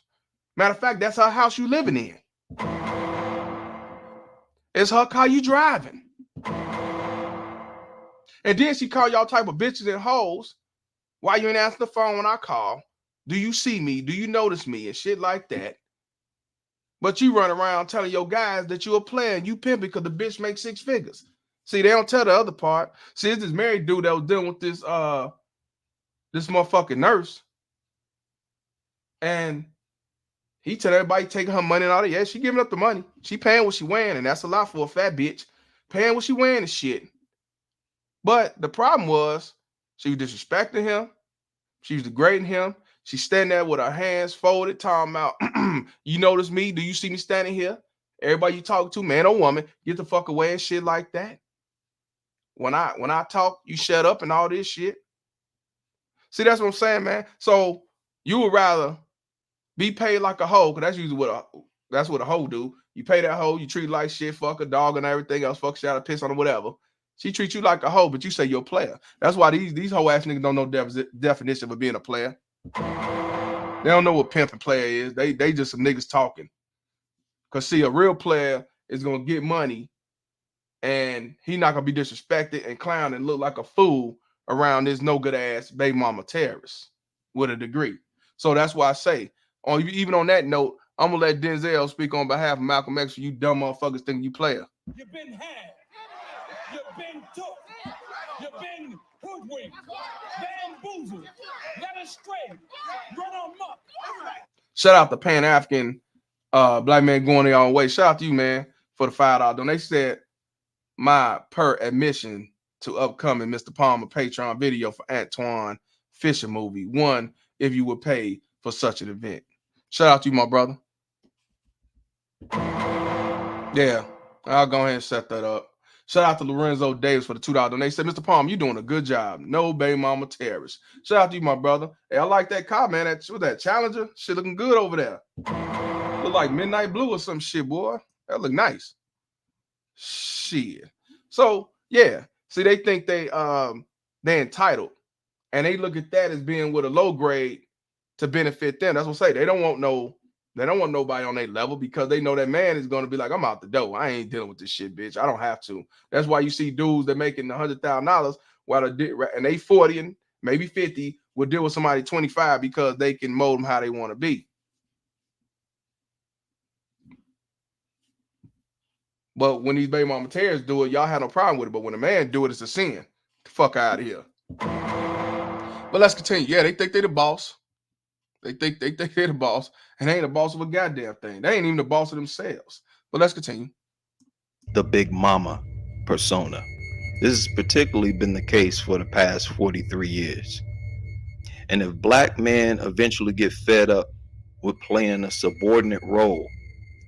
Matter of fact, that's her house you living in. It's her car you driving. And then she call y'all type of bitches and hoes. Why you ain't answer the phone when I call? Do you see me? Do you notice me? And shit like that. But you run around telling your guys that you a player and you pimping because the bitch makes six figures. See, they don't tell the other part. See, it's this married dude that was dealing with this motherfucking nurse. And he tell everybody taking her money and all that. Yeah, she giving up the money. She paying what she wearing, and that's a lot for a fat bitch. Paying what she wearing and shit. But the problem was she was disrespecting him. She was degrading him. She's standing there with her hands folded, talking about, you notice me? Do you see me standing here? Everybody you talk to, man or woman, get the fuck away and shit like that. When I talk, you shut up and all this shit. See, that's what I'm saying, man. So you would rather be paid like a hoe, because that's usually what a hoe do. You pay that hoe, you treat like shit, fuck a dog and everything else, fuck shit out of piss on her, whatever. She treats you like a hoe, but you say you're a player. That's why these hoe ass niggas don't know definition of being a player. They don't know what pimp and player is. They just some niggas talking. Cause see, a real player is gonna get money, and he not gonna be disrespected and clown and look like a fool around this no good ass baby mama terrorist with a degree. So that's why I say, even on that note, I'm gonna let Denzel speak on behalf of Malcolm X for you dumb motherfuckers thinking you player. You've been had. You've been took. You've been hoodwinked, bamboozled, led astray, run amok. Shout out to Pan-African black man going their own way. Shout out to you, man, for the $5 donation. They said my per admission to upcoming Mr. Palmer Patreon video for Antoine Fisher movie. One, if you would pay for such an event. Shout out to you, my brother. Yeah, I'll go ahead and set that up. Shout out to Lorenzo Davis for the $2 donation. They said, Mr. Palmer, you're doing a good job. No baby mama terrorist. Shout out to you, my brother. Hey, I like that car, man. That Challenger. Shit looking good over there. Look like midnight blue or some shit, boy. That look nice. Shit. So, yeah. See, they think they're entitled. And they look at that as being with a low grade to benefit them. That's what I say. They don't want nobody on their level because they know that man is going to be like, I'm out the door. I ain't dealing with this shit, bitch. I don't have to. That's why you see dudes that making $100,000 and they 40 and maybe 50 will deal with somebody 25 because they can mold them how they want to be. But when these baby mama terrorists do it, y'all have no problem with it. But when a man do it, it's a sin. Get the fuck out of here. But let's continue. Yeah, they think they're the boss. They think they're the boss, and they ain't the boss of a goddamn thing. They ain't even the boss of themselves. But let's continue. The big mama persona. This has particularly been the case for the past 43 years. And if black men eventually get fed up with playing a subordinate role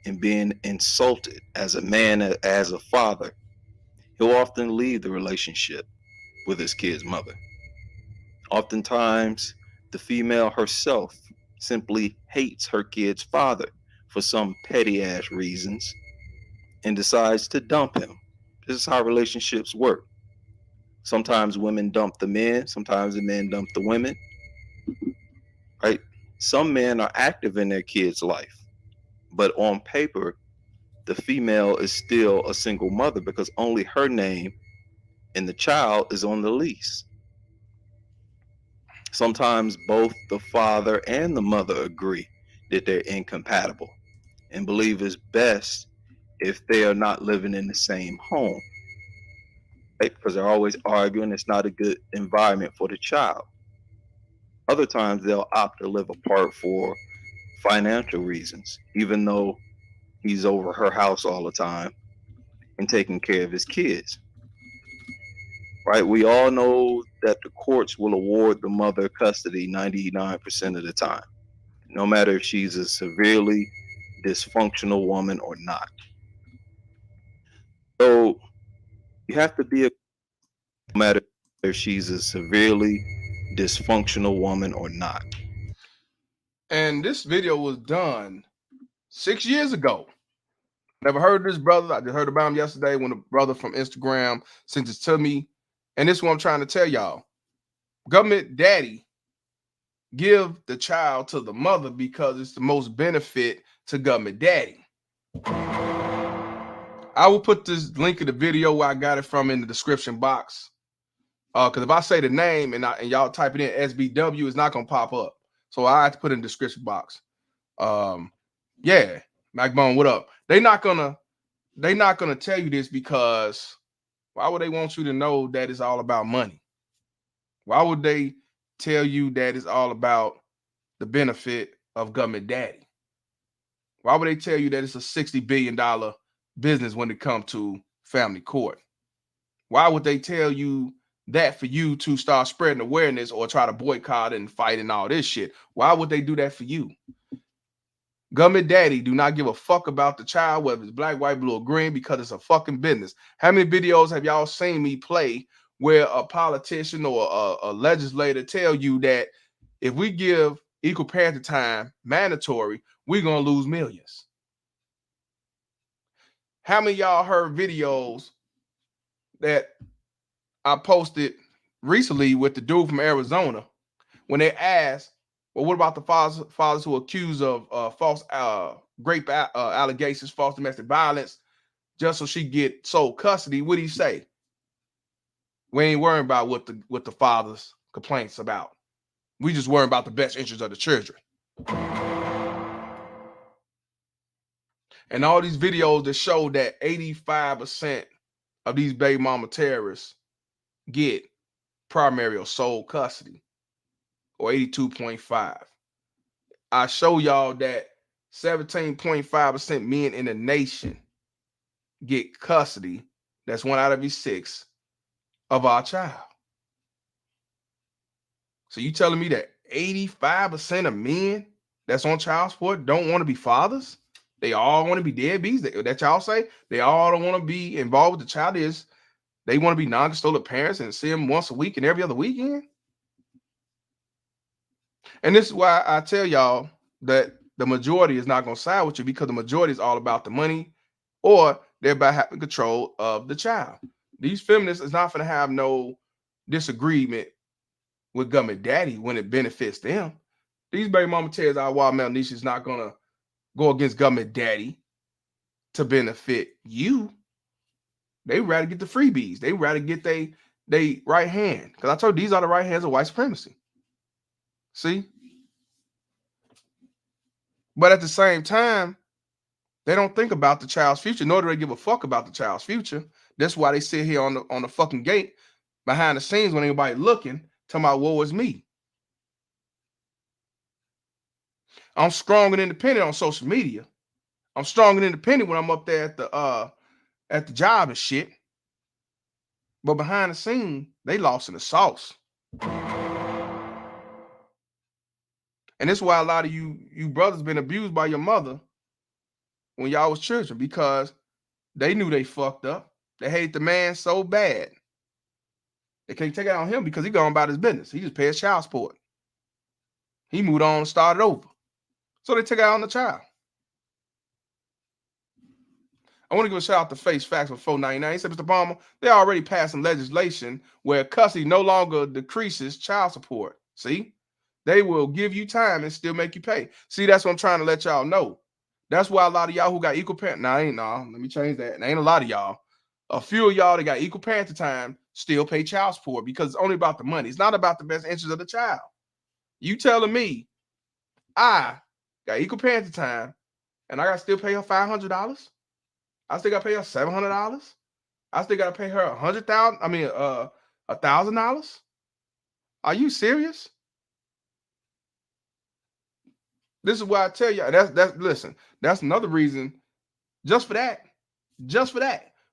and being insulted as a man, as a father, he'll often leave the relationship with his kid's mother. Oftentimes, the female herself simply hates her kid's father for some petty ass reasons and decides to dump him. This is how relationships work. Sometimes women dump the men, sometimes the men dump the women, right? Some men are active in their kid's life, but on paper, the female is still a single mother because only her name and the child is on the lease. Sometimes both the father and the mother agree that they're incompatible and believe it's best if they are not living in the same home, right? Because they're always arguing. It's not a good environment for the child. Other times they'll opt to live apart for financial reasons, even though he's over her house all the time and taking care of his kids. Right? We all know that the courts will award the mother custody 99% of the time, no matter if she's a severely dysfunctional woman or not. So you have to be no matter if she's a severely dysfunctional woman or not. And this video was done 6 years ago. Never heard of this brother. I just heard about him yesterday when a brother from Instagram sent it to me. And this is what I'm trying to tell y'all. Government daddy give the child to the mother because it's the most benefit to government daddy. I will put this link of the video where I got it from in the description box. Because if I say the name and y'all type it in SBW, it's not gonna pop up. So I have to put it in the description box. Yeah, Macbone, what up? They're not gonna tell you this because why would they want you to know that it's all about money? Why would they tell you that it's all about the benefit of government daddy? Why would they tell you that it's a $60 billion business when it comes to family court? Why would they tell you that for you to start spreading awareness or try to boycott and fight and all this shit? Why would they do that for you? Government daddy do not give a fuck about the child, whether it's black, white, blue, or green, because it's a fucking business. How many videos have y'all seen me play where a politician or a legislator tell you that if we give equal parenting time mandatory, we're going to lose millions? How many of y'all heard videos that I posted recently with the dude from Arizona when they asked, well, what about the fathers who are accused of false rape allegations, false domestic violence, just so she get sole custody? What do you say? We ain't worrying about what the father's complaints about. We just worry about the best interest of the children. And all these videos that show that 85% of these baby mama terrorists get primary or sole custody, or 82.5. I show y'all that 17.5% men in the nation get custody. That's 1 out of every 6 of our child. So you telling me that 85% of men that's on child support don't want to be fathers? They all want to be deadbeats. That y'all say they all don't want to be involved with the child. They want to be non-custodial parents and see them once a week and every other weekend. And this is why I tell y'all that the majority is not going to side with you, because the majority is all about the money, or they're about having control of the child. These feminists is not going to have no disagreement with government daddy when it benefits them. These baby mama tears out Al-Watermeloneeshas is not going to go against government daddy to benefit you. They rather get the freebies. They rather get they right hand. Because I told you, these are the right hands of white supremacy. See? But at the same time, they don't think about the child's future, nor do they give a fuck about the child's future. That's why they sit here on the fucking gate behind the scenes when anybody looking, talking about woe is me. I'm strong and independent on social media. I'm strong and independent when I'm up there at the job and shit. But behind the scene, they lost in the sauce. And this is why a lot of you brothers been abused by your mother when y'all was children, because they knew they fucked up. They hate the man so bad. They can't take it on him because he gone about his business. He just paid child support. He moved on and started over. So they took it out on the child. I want to give a shout out to Face Facts for 499. He said, Mr. Palmer, they already passed some legislation where custody no longer decreases child support. See? They will give you time and still make you pay. See, that's what I'm trying to let y'all know. That's why a lot of y'all who got equal parent, let me change that. Ain't a lot of y'all. A few of y'all that got equal parenting time still pay child support, because it's only about the money. It's not about the best interest of the child. You telling me I got equal parenting time and I got to still pay her $500? I still got to pay her $700? I still got to pay her $1,000? Are you serious? This is why I tell you, listen, that's another reason, just for that.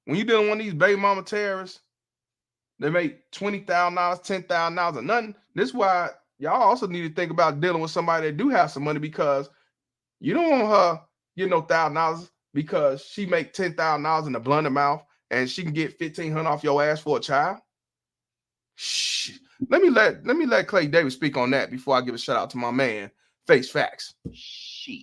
When you're dealing with one of these baby mama terrorists, they make $20,000, $10,000 or nothing. This is why y'all also need to think about dealing with somebody that do have some money, because you don't want her getting no $1,000 because she make $10,000 in the blunt mouth and she can get $1,500 off your ass for a child. Shh. Let me let Clay Davis speak on that before I give a shout out to my man, Face Facts. Shit.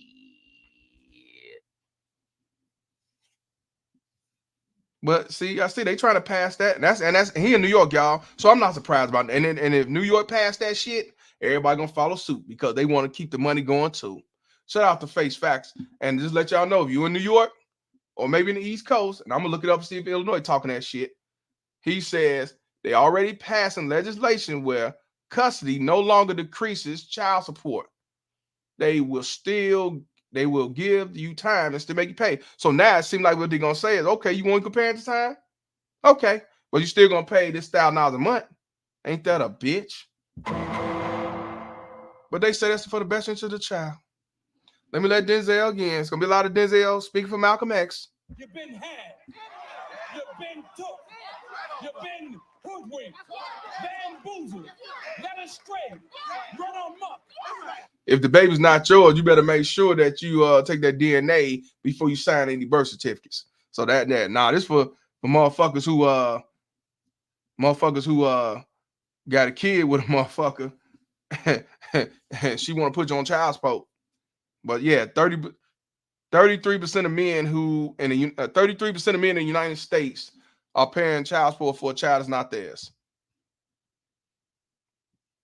But see, I see they trying to pass that, and that's he in New York, y'all. So I'm not surprised about it. And if New York passed that shit, everybody gonna follow suit because they want to keep the money going too. Shout out to Face Facts, and just let y'all know, if you in New York or maybe in the East Coast, and I'm gonna look it up and see if Illinois talking that shit. He says they already passing legislation where custody no longer decreases child support. They will give you time and still make you pay. So now it seems like what they're gonna say is, okay, you want to compare the time? Okay, but you still gonna pay this $1,000 a month. Ain't that a bitch? But they say that's for the best interest of the child. Let me let Denzel again. It's gonna be a lot of Denzel speaking for Malcolm X. You've been had. You've been took. You've been hoodwinked, bamboozled, led astray, run amok. If the baby's not yours, you better make sure that you take that DNA before you sign any birth certificates. So this for motherfuckers who got a kid with a motherfucker and she want to put you on child support. But yeah, 33% of men who in the 33% of men in the United States are paying child support for a child that's not theirs.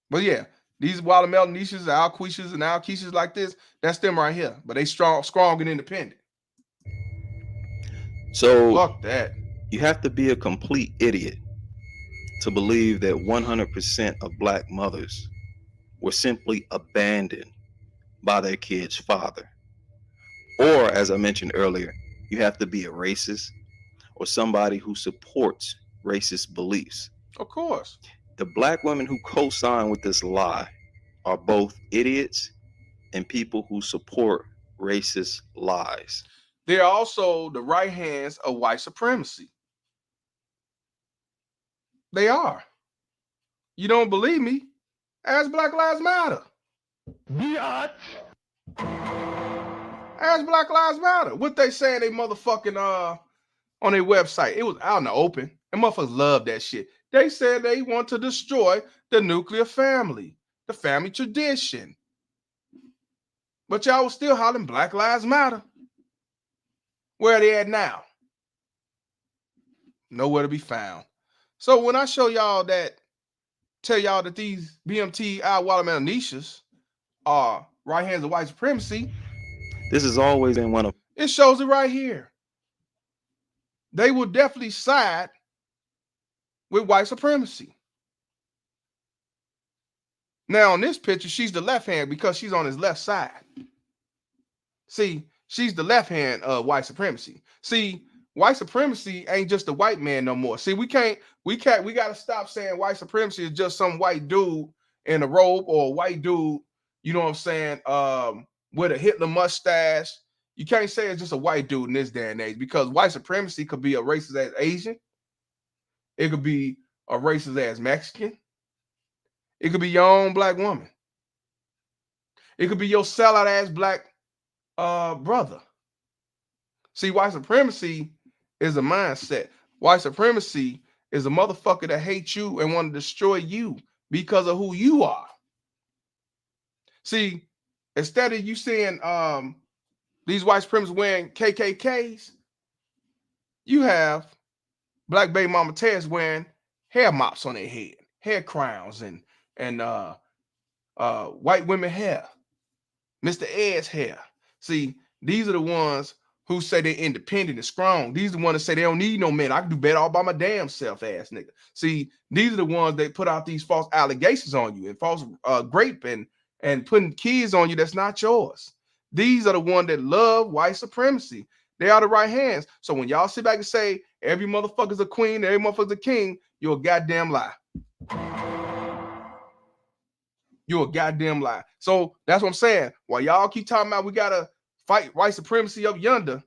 But yeah, these Al-Watermeloneeshas, Al-Quishas, and Al-Keishas like this, that's them right here. But they strong and independent. So fuck that. You have to be a complete idiot to believe that 100% of black mothers were simply abandoned by their kid's father. Or, as I mentioned earlier, you have to be a racist or somebody who supports racist beliefs. Of course. The black women who co-sign with this lie are both idiots and people who support racist lies. They're also the right hands of white supremacy. They are. You don't believe me? Ask Black Lives Matter. Biatch. Ask Black Lives Matter. What they saying they motherfucking on their website. It was out in the open. And motherfuckers love that shit. They said they want to destroy the nuclear family, the family tradition. But y'all was still hollering Black Lives Matter. Where are they at now? Nowhere to be found. So when I show y'all that, tell y'all that these BMT Al-Watermeloneeshas are right hands of white supremacy, This has always been one of it shows it right here. They will definitely side with white supremacy. Now on this picture, she's the left hand because she's on his left side. See, she's the left hand of white supremacy. See, white supremacy ain't just a white man no more. See, we gotta stop saying white supremacy is just some white dude in a robe or a white dude, you know what I'm saying, with a Hitler mustache. You can't say it's just a white dude in this day and age, because white supremacy could be a racist ass Asian. It could be a racist ass Mexican. It could be your own black woman. It could be your sellout ass black brother. See, white supremacy is a mindset. White supremacy is a motherfucker that hates you and want to destroy you because of who you are. See, instead of you seeing these white supremacists wearing KKKs, you have black baby mama Tess wearing hair mops on their head, hair crowns, and white women hair, Mr. Ed's hair. See, these are the ones who say they're independent and strong. These are the ones that say they don't need no men. I can do better all by my damn self, ass nigga. See, these are the ones that put out these false allegations on you and false rape and putting kids on you that's not yours. These are the ones that love white supremacy. They are the right hands. So when y'all sit back and say every motherfucker's a queen, every motherfucker's a king, you're a goddamn lie. You're a goddamn lie. So that's what I'm saying. While y'all keep talking about we gotta fight white supremacy up yonder,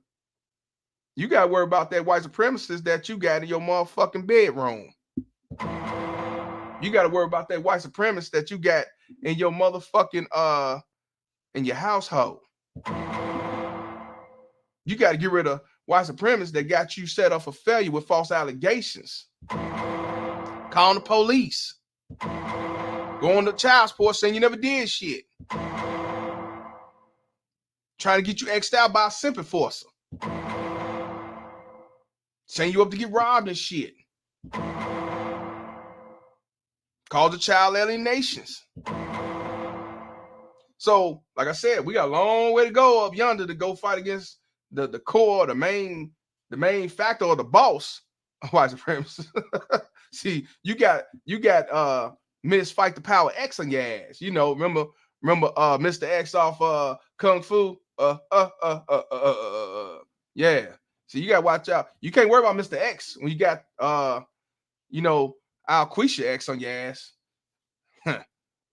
you gotta worry about that white supremacist that you got in your motherfucking bedroom. You gotta worry about that white supremacist that you got in your motherfucking in your household. You got to get rid of white supremacists that got you set up for failure with false allegations. Calling the police. Going to child support saying you never did shit. Trying to get you X'd out by a simp enforcer. Saying you up to get robbed and shit. Call the child alienations. So, like I said, we got a long way to go up yonder to go fight against the core, the main factor or the boss of white supremacy. See, you got Miss Fight the Power X on your ass. You know, remember Mr. X off Kung Fu? Yeah. So you gotta watch out. You can't worry about Mr. X when you got Al-Quisha X on your ass.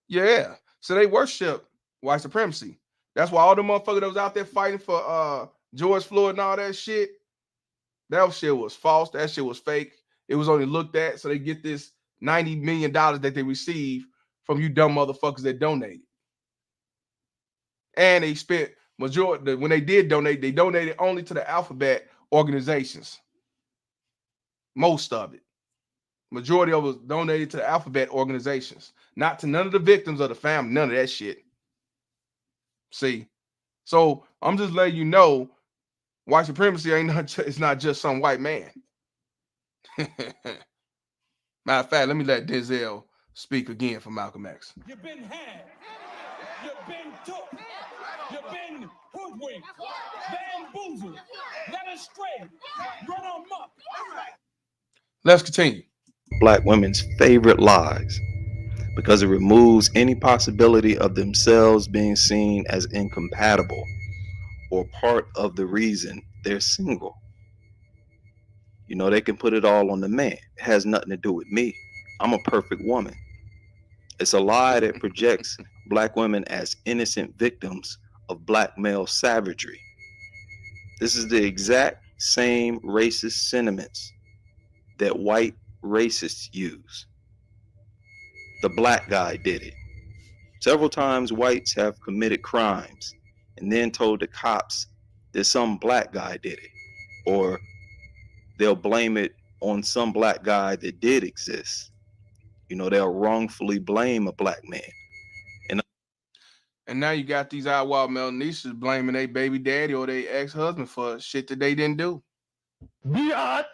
Yeah. So they worship white supremacy. That's why all the motherfuckers that was out there fighting for George Floyd and all that shit was false. That shit was fake. It was only looked at so they get this $90 million that they receive from you dumb motherfuckers that donated. And they spent majority, when they did donate, they donated only to the alphabet organizations. Most of it. Majority of it was donated to the alphabet organizations, not to none of the victims of the family, none of that shit. See, so I'm just letting you know, white supremacy it's not just some white man. Matter of fact, let me let Denzel speak again for Malcolm X. You've been had. You've been took. You've been hoodwinked. Bamboozled. Led astray. Run amok. Let's continue. Black women's favorite lies because it removes any possibility of themselves being seen as incompatible or part of the reason they're single. You know, they can put it all on the man. It has nothing to do with me. I'm a perfect woman. It's a lie that projects black women as innocent victims of black male savagery. This is the exact same racist sentiments that white racists use. The black guy did it. Several times whites have committed crimes and then told the cops that some black guy did it, or they'll blame it on some black guy that did exist. You know, they'll wrongfully blame a black man. And now you got these Al-Watermeloneeshas blaming their baby daddy or their ex-husband for shit that they didn't do. Biatch.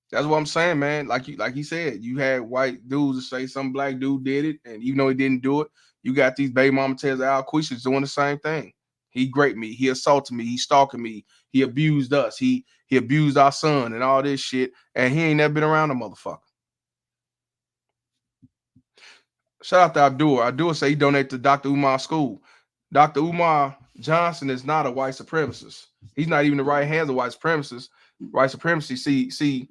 That's what I'm saying, man. Like he said, you had white dudes that say some black dude did it, and even though he didn't do it, you got these baby mama tells Al-Quisha's doing the same thing. He raped me, he assaulted me, he stalking me, he abused us, he abused our son and all this shit, and he ain't never been around a motherfucker. Shout out to Abdul. Abdul say he donated to Dr. Umar school. Dr. Umar Johnson is not a white supremacist. He's not even the right hand of white supremacists. White supremacy. See,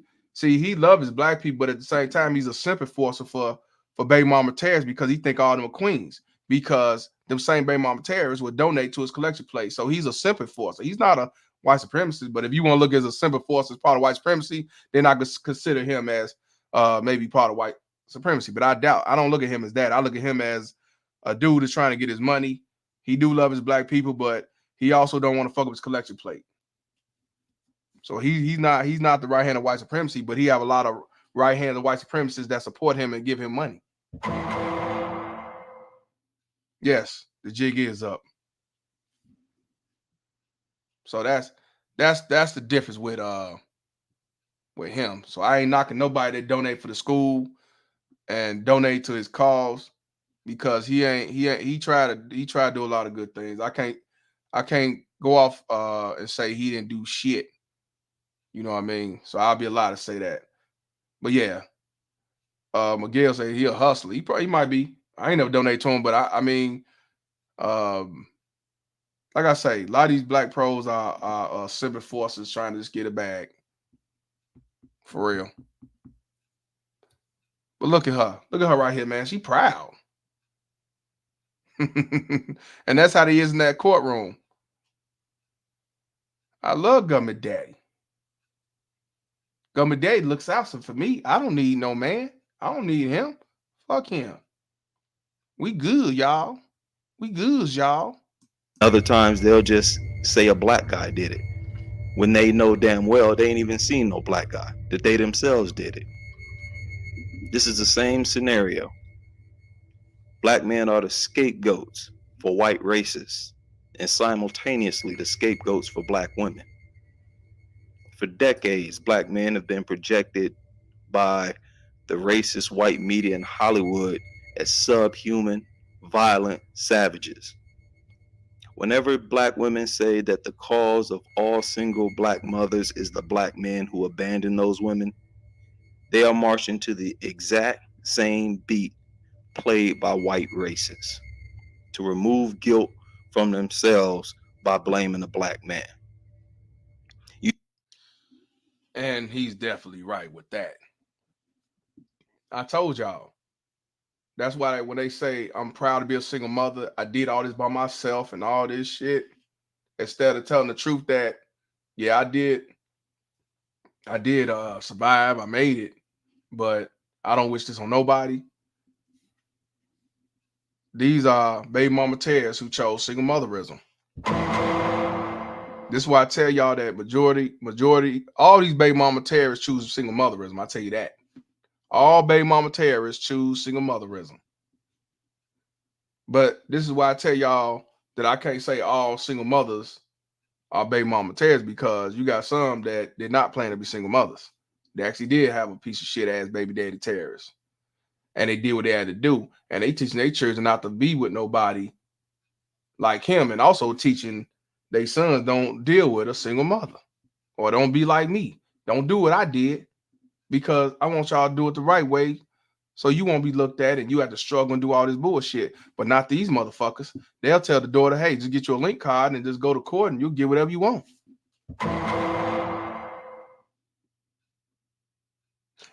he loves black people, but at the same time, he's a sympathy forcer for baby mama terrorists because he think all them are queens. Because them same baby mama terrorists would donate to his collection plate. So he's a sympathy forcer. He's not a white supremacist, but if you want to look as a sympathy forcer as part of white supremacy, then I could consider him as maybe part of white supremacy. But I doubt. I don't look at him as that. I look at him as a dude that's trying to get his money. He do love his black people, but he also don't want to fuck up his collection plate. So he's not the right hand of white supremacy, but he have a lot of right hand of white supremacists that support him and give him money. Yes, the jig is up. So that's the difference with him. So I ain't knocking nobody that donate for the school and donate to his cause, because he tried to do a lot of good things. I can't go off and say he didn't do shit. You know what I mean? So I'll be allowed to say that. But yeah, Miguel say he a hustler. He might be. I ain't never donate to him, but I mean, like I say, a lot of these black pros are sympathy forces trying to just get a bag. For real. But look at her. Look at her right here, man. She proud. And that's how they is in that courtroom. I love Government Daddy. Government Daddy looks out for me. I don't need no man. I don't need him. Fuck him. We good, y'all. We good, y'all. Other times they'll just say a black guy did it, when they know damn well they ain't even seen no black guy, that they themselves did it. This is the same scenario. Black men are the scapegoats for white racists and simultaneously the scapegoats for black women. For decades, black men have been projected by the racist white media in Hollywood as subhuman, violent savages. Whenever black women say that the cause of all single black mothers is the black men who abandon those women, they are marching to the exact same beat played by white racists to remove guilt from themselves by blaming a black man. And he's definitely right with that. I told y'all. That's why when they say I'm proud to be a single mother, I did all this by myself and all this shit, instead of telling the truth that, yeah, I did survive, I made it, but I don't wish this on nobody. These are baby mama terrorists who chose single motherism. This is why I tell y'all that majority, all these baby mama terrorists choose single motherism. I tell you that. All baby mama terrorists choose single motherism. But this is why I tell y'all that I can't say all single mothers are baby mama terrorists, because you got some that did not plan to be single mothers. They actually did have a piece of shit ass baby daddy terrorists. And they did what they had to do. And they teaching their children not to be with nobody like him, and also teaching their sons don't deal with a single mother, or don't be like me. Don't do what I did, because I want y'all to do it the right way, so you won't be looked at and you have to struggle and do all this bullshit. But not these motherfuckers. They'll tell the daughter, hey, just get you a link card and just go to court and you'll get whatever you want.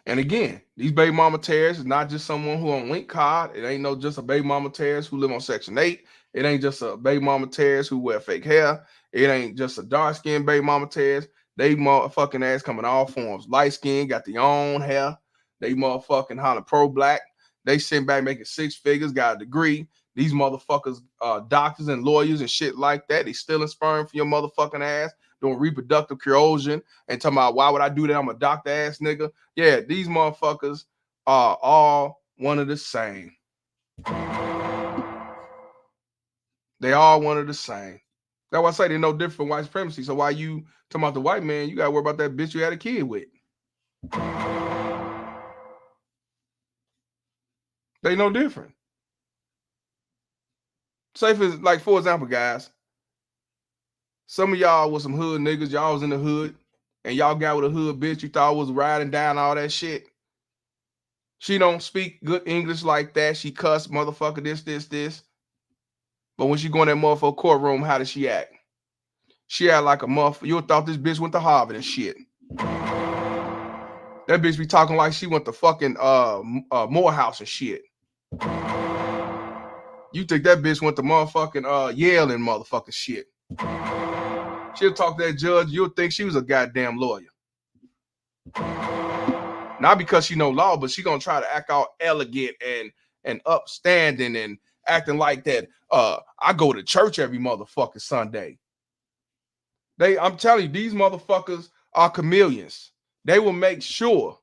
And again, these baby mama terrorists is not just someone who on link card. It ain't no just a baby mama terrorist who live on Section 8. It ain't just a baby mama terrorist who wear fake hair. It ain't just a dark-skinned baby mama terrorist. They motherfucking ass come in all forms. Light skin, got their own hair. They motherfucking holler pro-black. They sitting back making 6 figures, got a degree. These motherfuckers, doctors and lawyers and shit like that. They stealing sperm for your motherfucking ass, doing reproductive corrosion and talking about why would I do that? I'm a doctor ass nigga. Yeah, these motherfuckers are all one of the same. They all one of the same. That's why I say they're no different from white supremacy. So why you talking about the white man, you gotta worry about that bitch you had a kid with. They no different. Say for example, guys, some of y'all was some hood niggas, y'all was in the hood, and y'all got with a hood bitch you thought was riding down all that shit. She don't speak good English like that. She cuss, motherfucker, this. But when she go in that motherfucker courtroom, how does she act? She act like a motherfucker. You would thought this bitch went to Harvard and shit. That bitch be talking like she went to fucking Morehouse and shit. You think that bitch went to motherfucking Yale and motherfucking shit. She'll talk to that judge. You'll think she was a goddamn lawyer. Not because she know law, but she gonna try to act all elegant and upstanding and acting like that. I go to church every motherfucking Sunday. I'm telling you, these motherfuckers are chameleons. They will make sure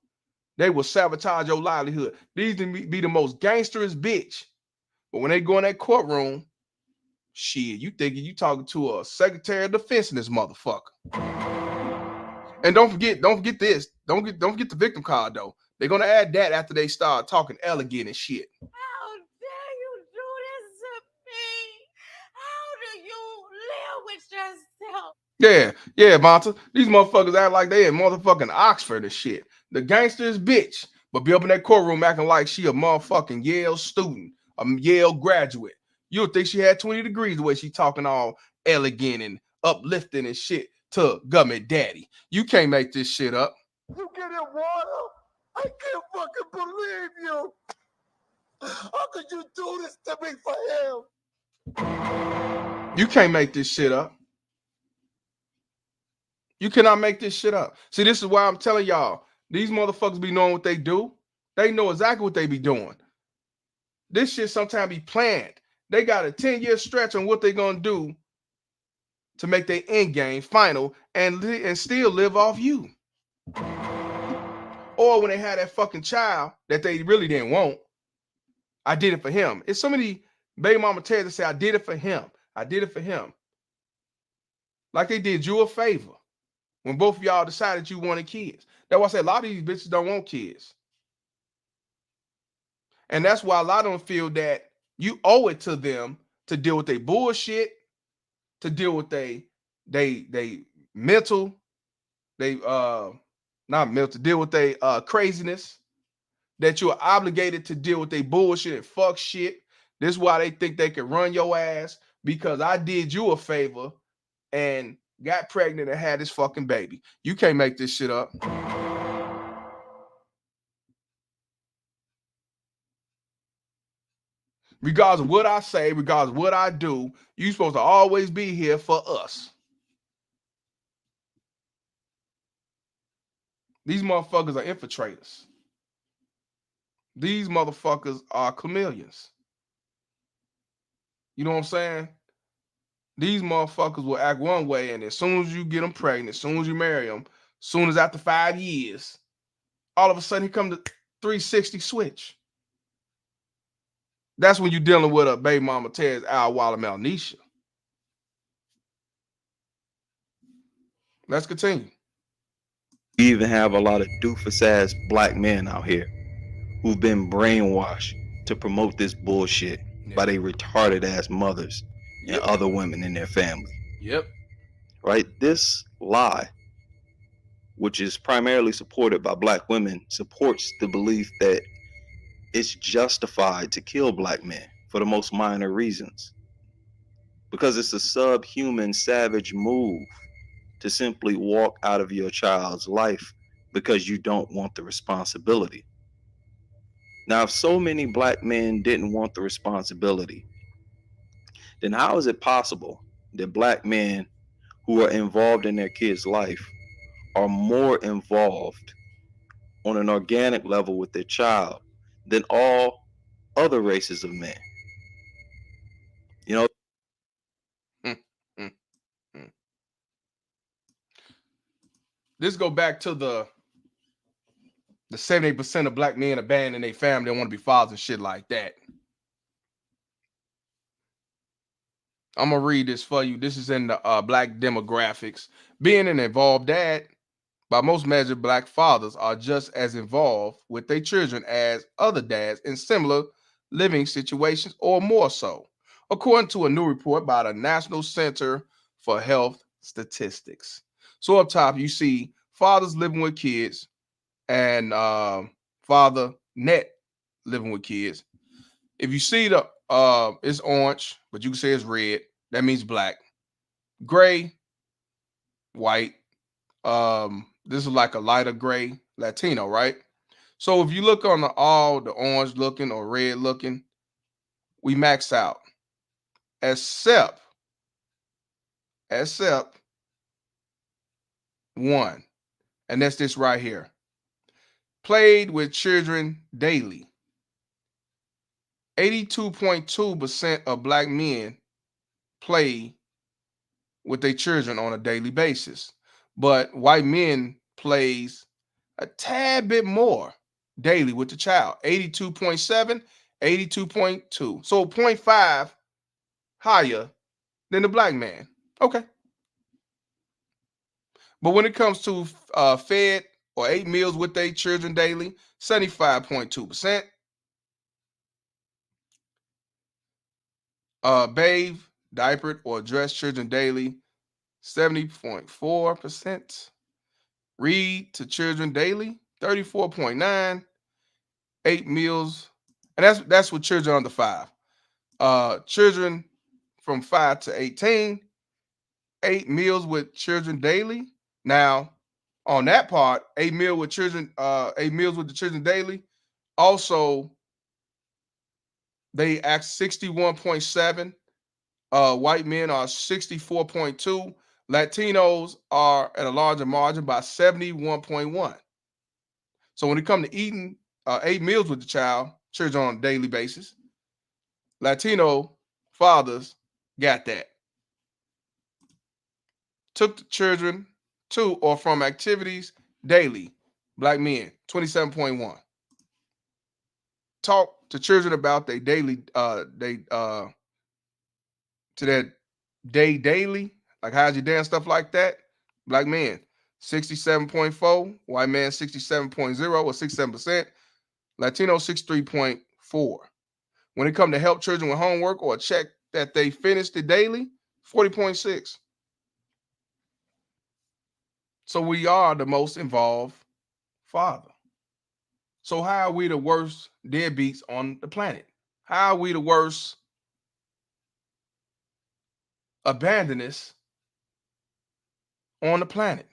they will sabotage your livelihood. These be the most gangsterous bitch. But when they go in that courtroom, shit, you thinking you talking to a Secretary of Defense in this motherfucker. And don't forget this. Don't forget the victim card though. They're gonna add that after they start talking elegant and shit. How dare you do this to me? How do you live with yourself? Yeah, Vonta. These motherfuckers act like they in motherfucking Oxford and shit. The gangster's bitch, but be up in that courtroom acting like she a motherfucking Yale student, a Yale graduate. You'll think she had 20 degrees the way she talking all elegant and uplifting and shit to government daddy. You can't make this shit up. You get in water? I can't fucking believe you. How could you do this to me for him? You can't make this shit up. You cannot make this shit up. See, this is why I'm telling y'all, these motherfuckers be knowing what they do. They know exactly what they be doing. This shit sometimes be planned. They got a 10-year stretch on what they gonna do to make their end game final and still live off you. Or when they had that fucking child that they really didn't want, I did it for him. It's so many baby mama terrorists that say, I did it for him. I did it for him. Like they did you a favor when both of y'all decided you wanted kids. That's why I say a lot of these bitches don't want kids. And that's why a lot of them feel that you owe it to them to deal with their bullshit, to deal with they mental, deal with their craziness, that you're obligated to deal with their bullshit and fuck shit. This is why they think they can run your ass, because I did you a favor and got pregnant and had this fucking baby. You can't make this shit up. Regardless of what I say, regardless of what I do, you're supposed to always be here for us. These motherfuckers are infiltrators. These motherfuckers are chameleons. You know what I'm saying? These motherfuckers will act one way, and as soon as you get them pregnant, as soon as you marry them, as soon as after 5 years, all of a sudden he come to 360 switch. That's when you're dealing with a baby mama terrorist, Al-Watermeloneeshas. Let's continue. We even have a lot of doofus ass black men out here who've been brainwashed to promote this bullshit by their retarded ass mothers and other women in their family. Yep. Right? This lie, which is primarily supported by black women, supports the belief that it's justified to kill black men for the most minor reasons. Because it's a subhuman, savage move to simply walk out of your child's life because you don't want the responsibility. Now, if so many black men didn't want the responsibility, then how is it possible that black men who are involved in their kids' life are more involved on an organic level with their child than all other races of men? You know, Mm, mm, mm. This go back to the 78% of black men abandon their family and want to be fathers and shit like that. I'm gonna read this for you. This is in the black demographics. Being an involved dad, by most measures, black fathers are just as involved with their children as other dads in similar living situations, or more so, according to a new report by the National Center for Health Statistics. So up top, you see fathers living with kids and father net living with kids. If you see the it's orange, but you can say it's red, that means black. Gray, white. This is like a lighter gray, Latino, right? So if you look on the orange looking or red looking, we max out. Except one, and that's this right here. Played with children daily. 82.2% of black men play with their children on a daily basis. But white men plays a tad bit more daily with the child. 82.7, 82.2. So 0.5 higher than the black man. Okay. But when it comes to fed or ate meals with their children daily, 75.2%. Bathe, diapered, or dressed children daily, 70.4%. Read to children daily, 34.9. 8 meals, and that's with children under 5. Children from 5 to 18, 8 meals with children daily. Now, on that part, 8 meals with the children daily. Also, they asked 61.7. White men are 64.2. Latinos are at a larger margin by 71.1. So when it comes to eating 8 meals with the children on a daily basis, Latino fathers got that. Took the children to or from activities daily, black men, 27.1. Talk to children about their daily, to their day daily, like how's your day and stuff like that. Black men, 67.4, white man 67.0 or 67%, Latino 63.4. When it comes to help children with homework or check that they finished it daily, 40.6. So we are the most involved father. So how are we the worst deadbeats on the planet? How are we the worst abandonists on the planet?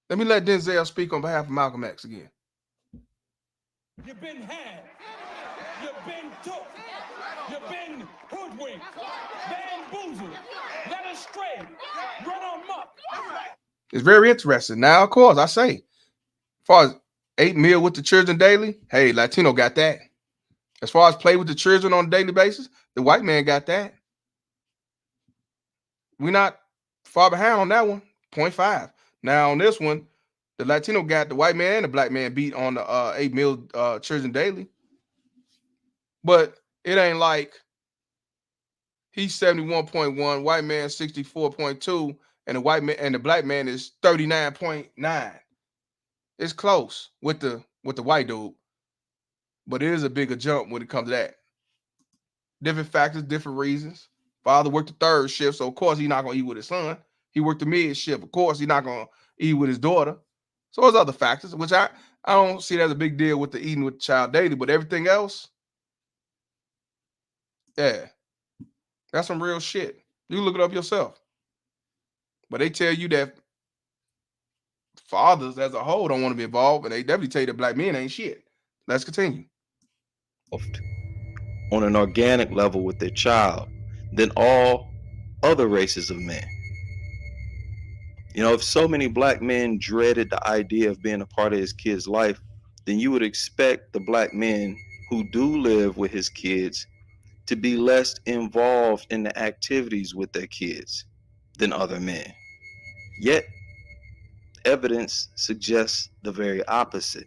Let me let Denzel speak on behalf of Malcolm X again. You've been had. You've been took. You've been hoodwinked, bamboozled, led astray, run amok. It's very interesting. Now, of course, I say, as far as 8 meal with the children daily, hey, Latino got that. As far as play with the children on a daily basis, the white man got that. We're not far behind on that one, 0.5. Now, on this one, the Latino got the white man and the black man beat on the 8 meal children daily. But it ain't like he's 71.1, white man 64.2, and the white man and the black man is 39.9. It's close with the white dude, but it is a bigger jump when it comes to that. Different factors, different reasons. Father worked the third shift, so of course he's not gonna eat with his son. He worked the mid shift, of course he's not gonna eat with his daughter. So there's other factors, which I don't see that as a big deal with the eating with the child daily, but everything else, yeah, that's some real shit. You look it up yourself. But they tell you that fathers as a whole don't want to be involved, and they definitely tell you that black men ain't shit. Let's continue. On an organic level with their child than all other races of men. You know, if so many black men dreaded the idea of being a part of his kid's life, then you would expect the black men who do live with his kids to be less involved in the activities with their kids than other men. Yet, evidence suggests the very opposite.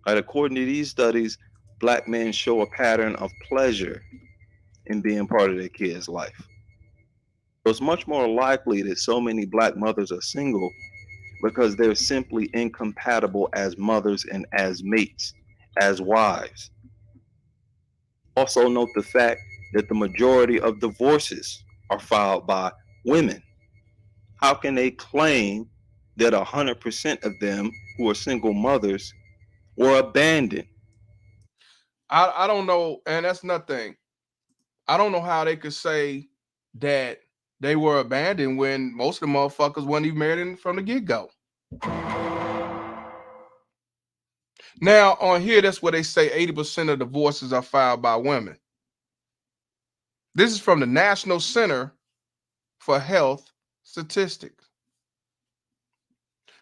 Right, according to these studies, black men show a pattern of pleasure in being part of their kids' life. So it's much more likely that so many black mothers are single because they're simply incompatible as mothers and as mates, as wives. Also note the fact that the majority of divorces are filed by women. How can they claim that 100% of them who are single mothers were abandoned? I don't know, and that's nothing. I don't know how they could say that they were abandoned when most of the motherfuckers weren't even married from the get-go. Now, on here, that's where they say 80% of divorces are filed by women. This is from the National Center for Health Statistics.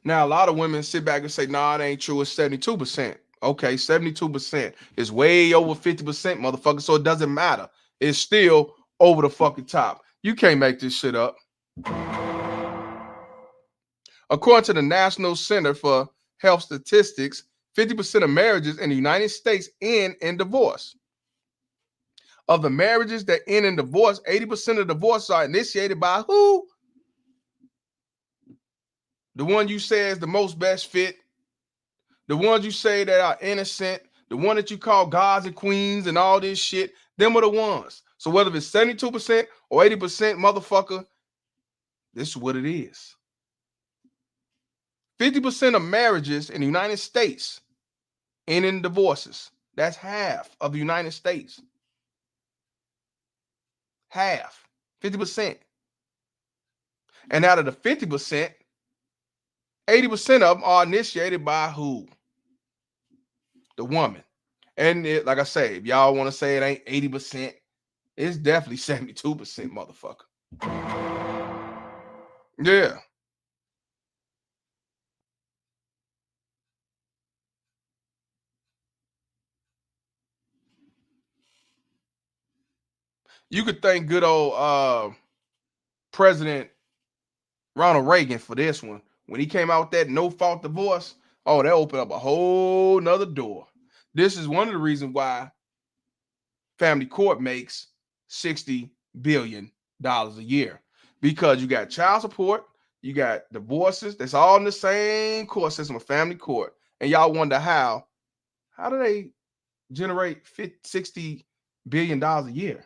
Now, a lot of women sit back and say, nah, it ain't true. It's 72%. Okay, 72% is way over 50%, motherfucker, so it doesn't matter. It's still over the fucking top. You can't make this shit up. According to the National Center for Health Statistics, 50% of marriages in the United States end in divorce. Of the marriages that end in divorce, 80% of divorces are initiated by who? The one you say is the most best fit, the ones you say that are innocent, the one that you call gods and queens and all this shit, them are the ones. So whether it's 72% or 80%, motherfucker, this is what it is. 50% of marriages in the United States end in divorces. That's half of the United States. Half. 50%. And out of the 50%, 80% of them are initiated by who? The woman. And it, like I say, if y'all want to say it ain't 80%, it's definitely 72%, motherfucker. Yeah. You could thank good old President Ronald Reagan for this one. When he came out with that no-fault divorce, oh, that opened up a whole nother door. This is one of the reasons why family court makes $60 billion a year. Because you got child support, you got divorces, that's all in the same court system of family court. And y'all wonder how do they generate $60 billion a year?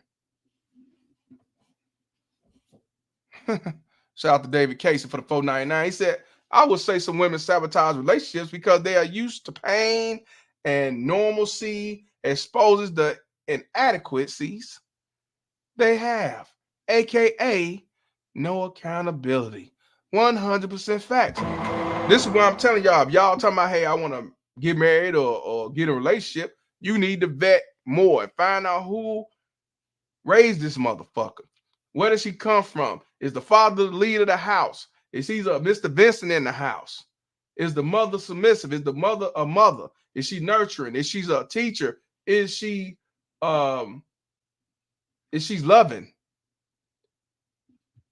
Shout out to David Casey for the 499. He said, I would say some women sabotage relationships because they are used to pain and normalcy exposes the inadequacies they have, aka no accountability. 100% facts. This is what I'm telling y'all. If y'all talking about, hey, I want to get married or get in a relationship, you need to vet more and find out who raised this motherfucker. Where does she come from? Is the father the lead of the house? Is he a Mr. Vincent in the house? Is the mother submissive? Is the mother a mother? Is she nurturing? Is she a teacher? Is she loving?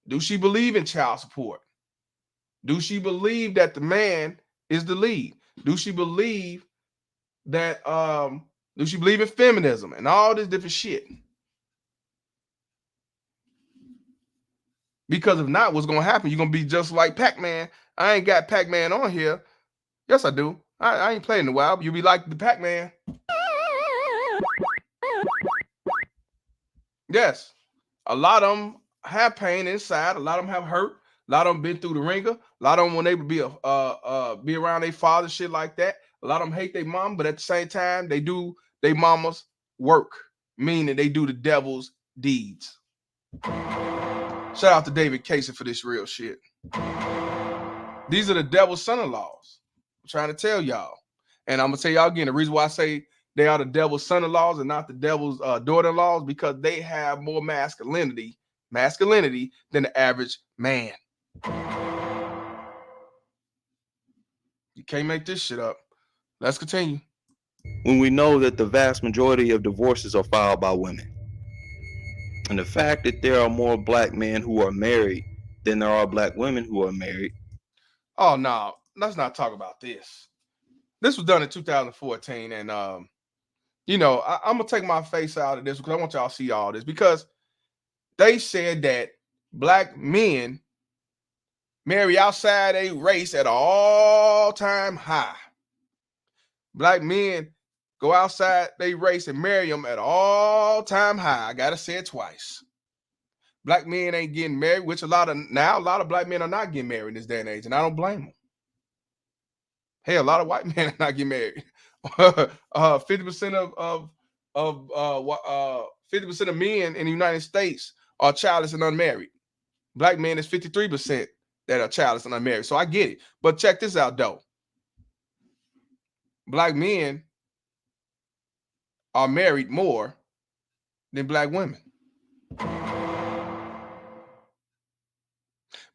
Do she believe in child support? Do she believe that the man is the lead? Do she believe that do she believe in feminism and all this different shit? Because if not, what's going to happen? You're going to be just like Pac-Man. I ain't got Pac-Man on here. Yes, I do. I ain't playing in a while. You'll be like the Pac-Man. Yes. A lot of them have pain inside. A lot of them have hurt. A lot of them been through the ringer. A lot of them weren't able to be around their father, shit like that. A lot of them hate their mom, but at the same time, they do their mama's work, meaning they do the devil's deeds. Shout out to David Casey for this real shit. These are the devil's son-in-laws. I'm trying to tell y'all. And I'm going to tell y'all again, the reason why I say they are the devil's son-in-laws and not the devil's daughter-in-laws, because they have more masculinity than the average man. You can't make this shit up. Let's continue. When we know that the vast majority of divorces are filed by women, and the fact that there are more black men who are married than there are black women who are married. Oh no, let's not talk about this. This was done in 2014, and I'm gonna take my face out of this because I want y'all to see all this, because they said that black men marry outside a race at an all-time high. Black men go outside they race and marry them at all-time high. I gotta say it twice. Black men ain't getting married, which a lot of black men are not getting married in this day and age, and I don't blame them. Hey, a lot of white men are not getting married. 50% of 50% of men in the United States are childless and unmarried. Black men is 53% that are childless and unmarried. So I get it. But check this out, though. Black men are married more than black women.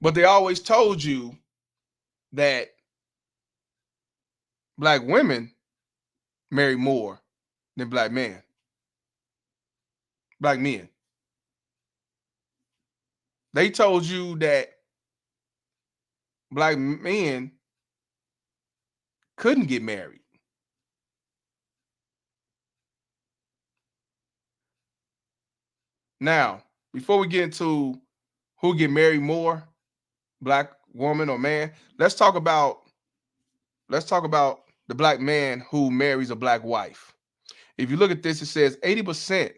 But they always told you that black women marry more than black men. Black men. They told you that black men couldn't get married. Now, before we get into who get married more, black woman or man, let's talk about the black man who marries a black wife. If you look at this, it says 80%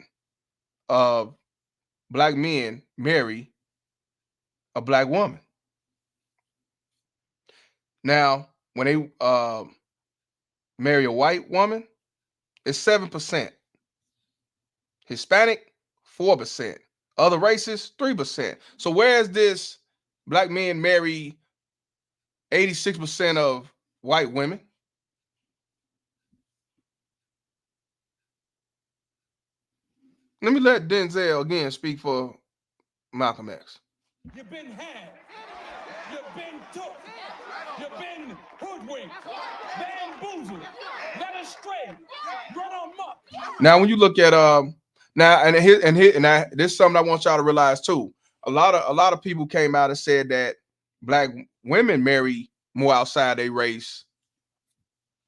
of black men marry a black woman. Now, when they marry a white woman, it's 7%. Hispanic, 4%. Other races, 3%. So whereas this black men marry 86% of white women, let me let Denzel again speak for Malcolm X. You've been had. You've been took. You've been hoodwinked. Bamboozled. Led astray. Run amok. Now, when you look at this is something I want y'all to realize too. A lot of people came out and said that black women marry more outside their race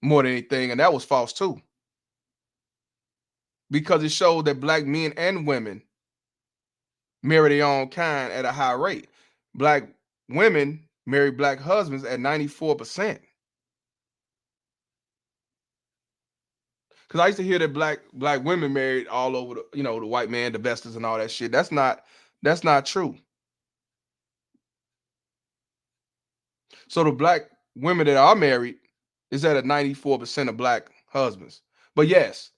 more than anything, and that was false too. Because it showed that black men and women marry their own kind at a high rate. Black women marry black husbands at 94%. Because I used to hear that black women married all over the white man, the Vestas and all that shit. That's not true. So the black women that are married is at a 94% of black husbands. But yes,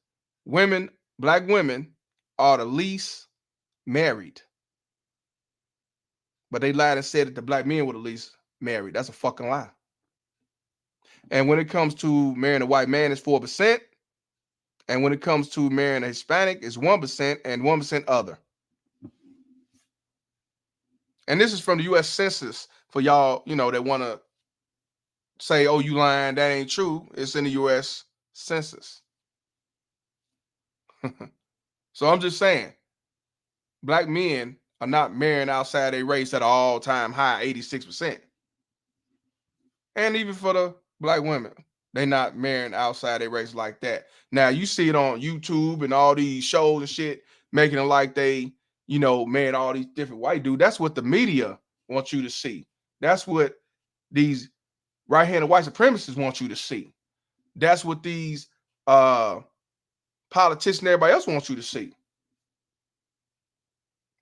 black women are the least married. But they lied and said that the black men were the least married. That's a fucking lie. And when it comes to marrying a white man, it's 4%. And when it comes to marrying a Hispanic, it's 1% and 1% other. And this is from the U.S. Census for y'all, that want to say, oh, you lying, that ain't true. It's in the U.S. Census. So I'm just saying, black men are not marrying outside their race at an all-time high, 86%. And even for the black women, they're not marrying outside their race like that. Now, you see it on YouTube and all these shows and shit, making it like they, marrying all these different white dudes. That's what the media wants you to see. That's what these right-handed white supremacists want you to see. That's what these politicians and everybody else wants you to see.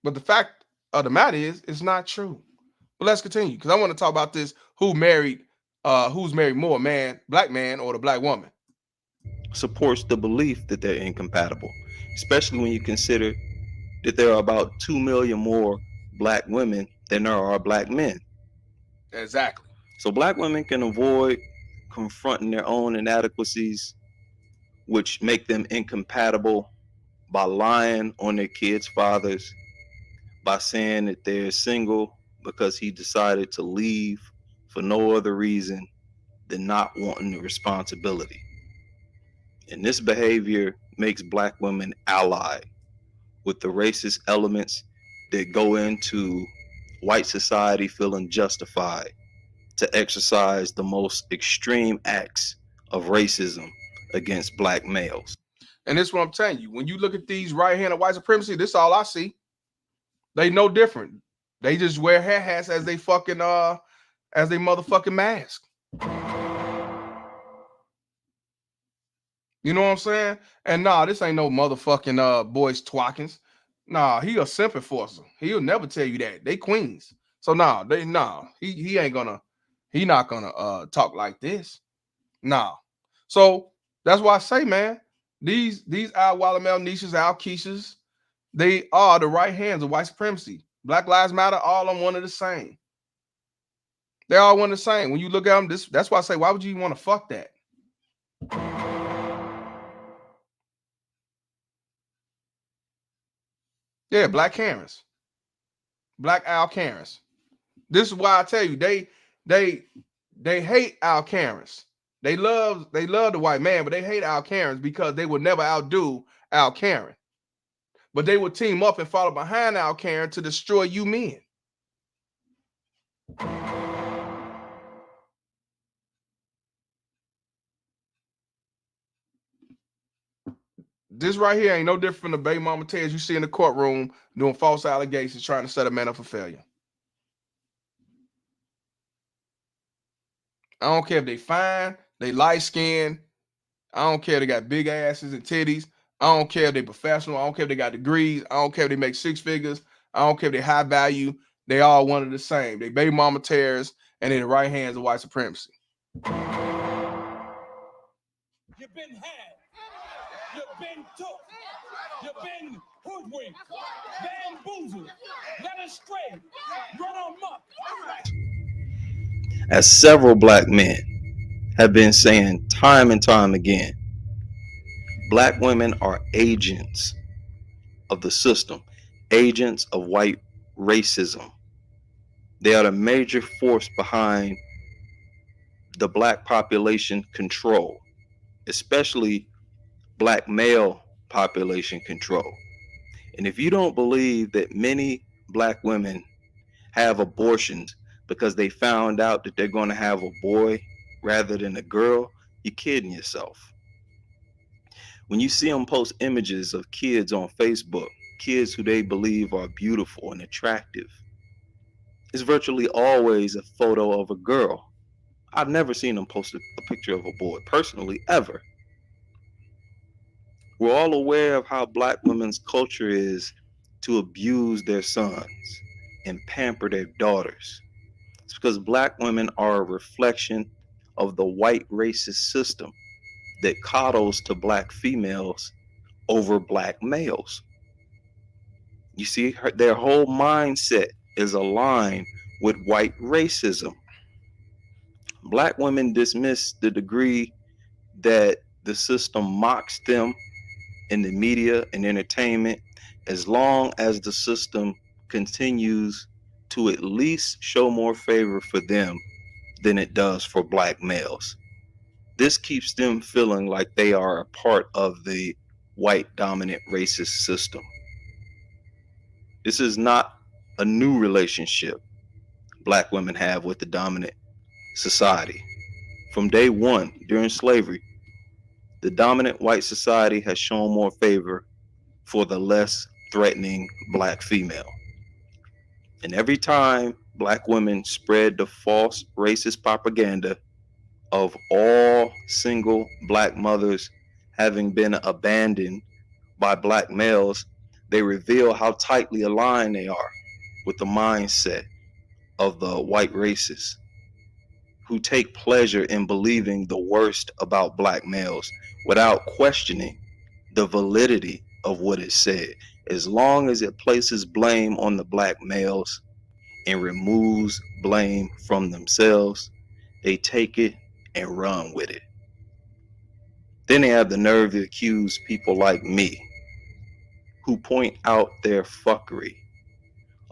But the fact of the matter is, it's not true. But let's continue, because I want to talk about this: who's married more, black man or the black woman? Supports the belief that they're incompatible, especially when you consider that there are about 2 million more black women than there are black men. Exactly. So black women can avoid confronting their own inadequacies, which make them incompatible, by lying on their kids' fathers, by saying that they're single because he decided to leave for no other reason than not wanting the responsibility. And this behavior makes black women allied with the racist elements that go into white society feeling justified to exercise the most extreme acts of racism against black males. And this is what I'm telling you. When you look at these right-handed white supremacy, this is all I see. They no different. They just wear hair hats as they fucking as they motherfucking mask. You know what I'm saying? And nah, this ain't no motherfucking boys twackings. Nah, he a simp enforcer. He'll never tell you that. They queens. So he ain't gonna, he not gonna talk like this. Nah. So that's why I say, man, these Al-Watermeloneeshas, Al-Keishas, they are the right hands of white supremacy. Black Lives Matter, all on one of the same. They all one of the same. When you look at them, that's why I say, why would you even want to fuck that? Yeah, black Karens. Black Al Karens. This is why I tell you, they hate Al Karens. They love the white man, but they hate Al Karens because they would never outdo Al Karen. But they would team up and follow behind Al Karen to destroy you men. This right here ain't no different from the baby mama tears you see in the courtroom doing false allegations, trying to set a man up for failure. I don't care if they fine, they light skinned. I don't care if they got big asses and titties. I don't care if they professional. I don't care if they got degrees. I don't care if they make six figures. I don't care if they high value. They all one of the same. They baby mama tears and in the right hands of white supremacy. You've been had. You've been took. You've been hoodwinked, bamboozled, led astray, run amok. As several black men have been saying time and time again, black women are agents of the system, agents of white racism. They are the major force behind the black population control, especially black male population control. And if you don't believe that many black women have abortions because they found out that they're going to have a boy rather than a girl, you're kidding yourself. When you see them post images of kids on Facebook, kids who they believe are beautiful and attractive, it's virtually always a photo of a girl. I've never seen them post a picture of a boy personally, ever. We're all aware of how black women's culture is to abuse their sons and pamper their daughters. It's because black women are a reflection of the white racist system that coddles to black females over black males. You see, their whole mindset is aligned with white racism. Black women dismiss the degree that the system mocks them in the media and entertainment as long as the system continues to at least show more favor for them than it does for black males. This keeps them feeling like they are a part of the white dominant racist system. This is not a new relationship black women have with the dominant society. From day one, during slavery, the dominant white society has shown more favor for the less threatening black female. And every time black women spread the false racist propaganda of all single black mothers having been abandoned by black males, they reveal how tightly aligned they are with the mindset of the white racists who take pleasure in believing the worst about black males without questioning the validity of what is said, as long as it places blame on the black males and removes blame from themselves. they take it and run with it. Then they have the nerve to accuse people like me, who point out their fuckery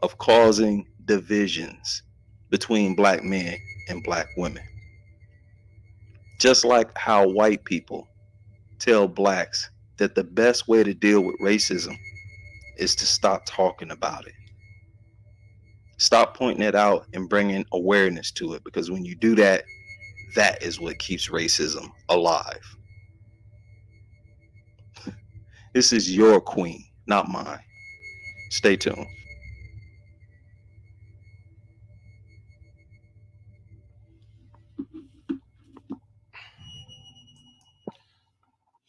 of causing divisions between black men and black women. Just like how white people tell blacks that the best way to deal with racism is to stop talking about it. Stop pointing it out and bringing awareness to it, because when you do that, that is what keeps racism alive. This is your queen, not mine. Stay tuned.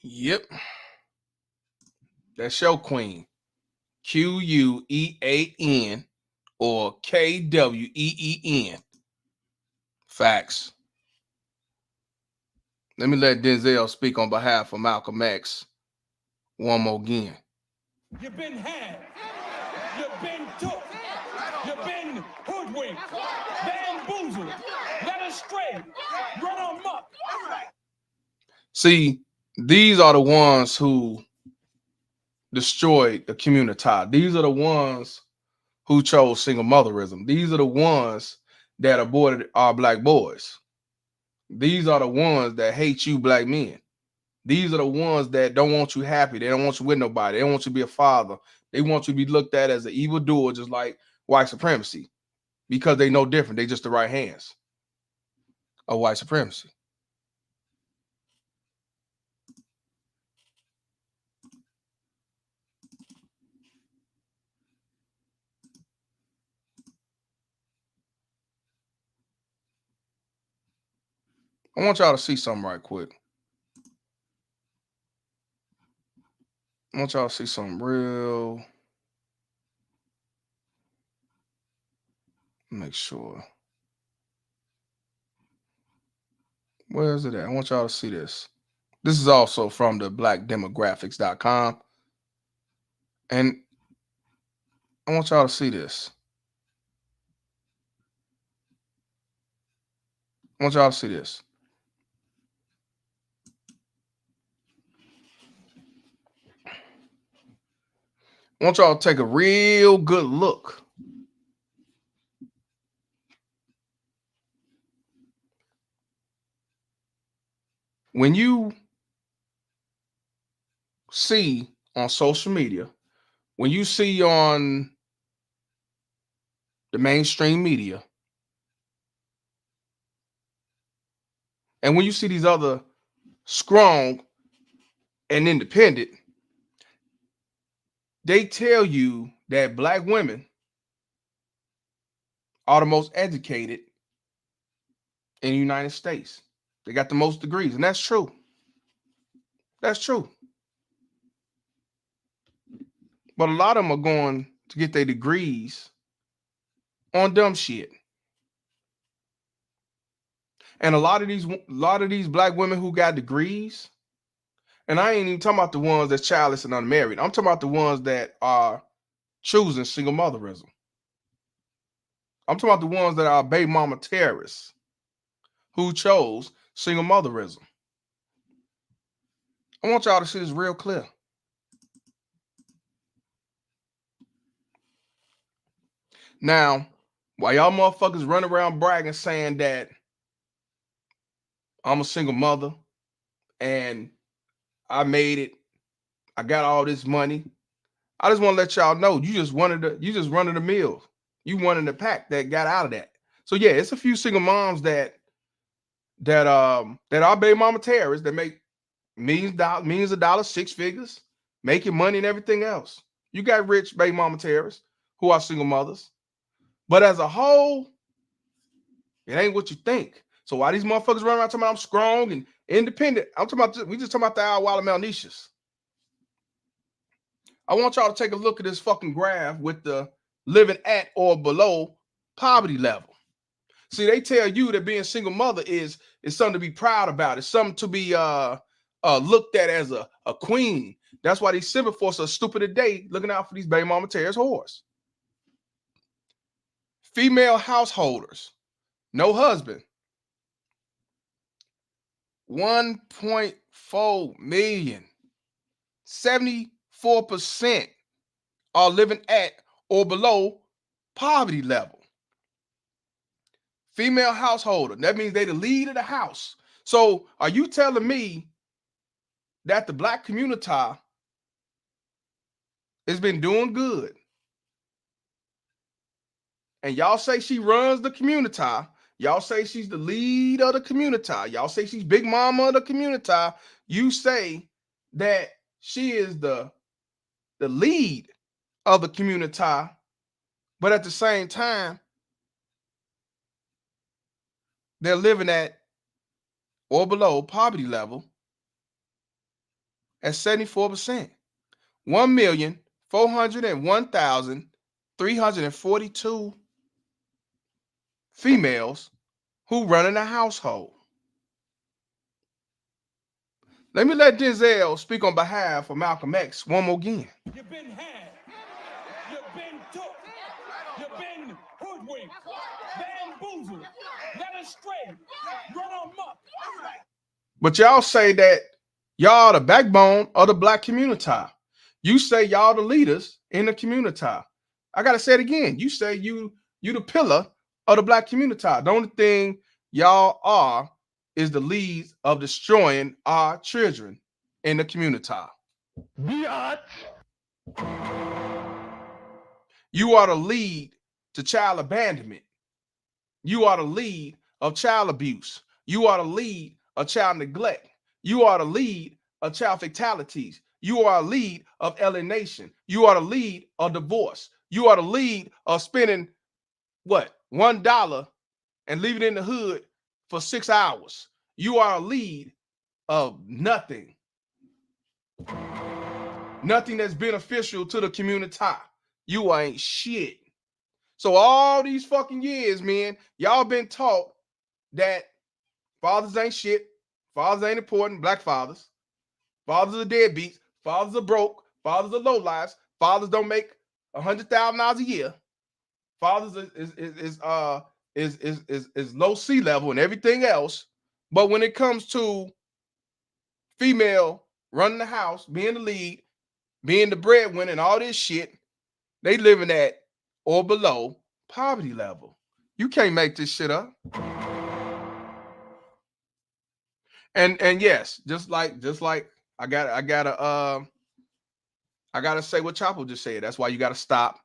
Yep. That's your queen. Quean or Kween. Facts. Let me let Denzel speak on behalf of Malcolm X one more again. You've been had. You've been took. You've been hoodwinked. Bamboozled. Led astray. Run amok. See, these are the ones who destroyed the community. These are the ones who chose single motherism. These are the ones that aborted our black boys. These are the ones that hate you black men. These are the ones that don't want you happy. They don't want you with nobody. They don't want you to be a father. They want you to be looked at as an evildoer, just like white supremacy, because they know different. They just the right hands of white supremacy. I want y'all to see something right quick. I want y'all to see something real. Make sure. Where is it at? I want y'all to see this. This is also from the blackdemographics.com. And I want y'all to see this. I want y'all to see this. I want y'all to take a real good look. When you see on social media, when you see on the mainstream media, and when you see these other strong and independent, they tell you that black women are the most educated in the United States. They got the most degrees, and that's true. That's true. But a lot of them are going to get their degrees on dumb shit. And a lot of these black women who got degrees, and I ain't even talking about the ones that's childless and unmarried. I'm talking about the ones that are choosing single motherism. I'm talking about the ones that are baby mama terrorists who chose single motherism. I want y'all to see this real clear. Now, while y'all motherfuckers run around bragging saying that I'm a single mother and I made it, I got all this money, I just want to let y'all know you just run of the mill. You one in the pack that got out of that. So yeah, it's a few single moms that are baby mama terrorists that make millions of dollars, six figures, making money and everything else. You got rich baby mama terrorists who are single mothers. But as a whole, it ain't what you think. So why these motherfuckers run around talking about I'm strong and independent? We just talking about the Al-Watermeloneeshas. I want y'all to take a look at this fucking graph with the living at or below poverty level. See, they tell you that being a single mother is something to be proud about. It's something to be looked at as a queen. That's why these civil force are stupid today, looking out for these baby mama terrorist whores. Female householders, no husband, 1.4 million. 74% are living at or below poverty level. Female householder, that means they the lead of the house. So are you telling me that the black community has been doing good? And y'all say she runs the community. Y'all say she's the lead of the community. Y'all say she's big mama of the community. You say that she is the lead of the community, but at the same time, they're living at or below poverty level at 74%. 1,401,342 females who run in a household. Let me let Denzel speak on behalf of Malcolm X one more again. You've been had. You've been took. You've been hoodwinked. Bamboozled. Led astray. Run amok. But y'all say that y'all the backbone of the black community. You say y'all the leaders in the community. I gotta say it again. You say you the pillar of the black community. The only thing y'all are is the leads of destroying our children in the community. Biatch. You are the lead to child abandonment. You are the lead of child abuse. You are the lead of child neglect. You are the lead of child fatalities. You are a lead of alienation. You are the lead of divorce. You are the lead of spending what? $1 and leaving it in the hood for 6 hours. You are a lead of nothing. Nothing that's beneficial to the community. You ain't shit. So all these fucking years, man, y'all been taught that fathers ain't shit. Fathers ain't important. Black fathers. Fathers are deadbeats. Fathers are broke. Fathers are lowlifes. Fathers don't make $100,000 a year. Fathers is low sea level and everything else. But when it comes to female running the house, being the lead, being the breadwinner, and all this shit, they living at or below poverty level. You can't make this shit up. And yes, just like I gotta say what Chapo just said. That's why you gotta stop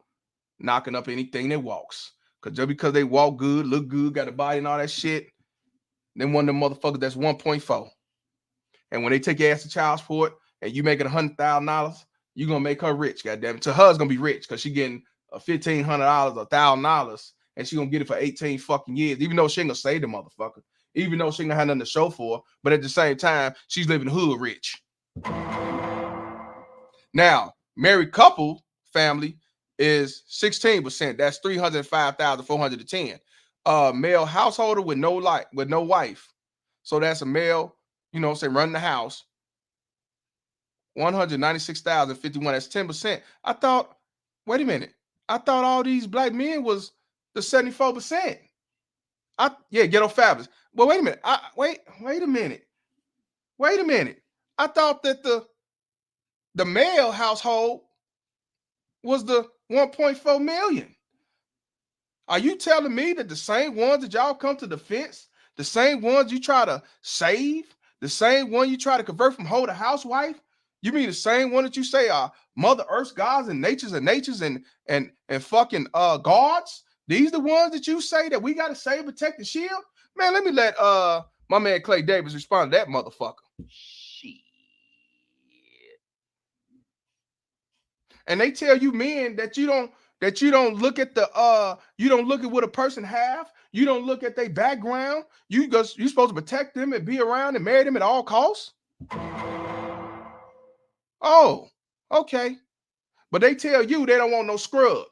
knocking up anything that walks. Cause just because they walk good, look good, got a body and all that shit, then one of them motherfuckers that's 1.4. And when they take your ass to child support and you making $100,000, you gonna make her rich. Goddamn it. To her, it's gonna be rich because she getting $1,500 or $1,000, and she gonna get it for 18 fucking years, even though she ain't gonna save the motherfucker, even though she ain't gonna have nothing to show for her. But at the same time, she's living hood rich. Now, married couple family is 16%. That's 305,410. Male householder with no wife. So that's a male, say running the house. 196,051. That's 10%. I thought, wait a minute. I thought all these black men was the 74%. Ghetto fabulous. Well, wait a minute. Wait a minute. Wait a minute. I thought that the male household was the 1.4 million. Are you telling me that the same ones that y'all come to defense, the same ones you try to save, the same one you try to convert from hoe to housewife, you mean the same one that you say are Mother Earth's gods and natures and fucking gods? These the ones that you say that we got to save, protect, and shield? Man, let me let my man Clay Davis respond to that motherfucker. Shit. And they tell you men that you don't look at you don't look at what a person have. You don't look at their background. You're supposed to protect them and be around and marry them at all costs. Oh, okay. But they tell you they don't want no scrub.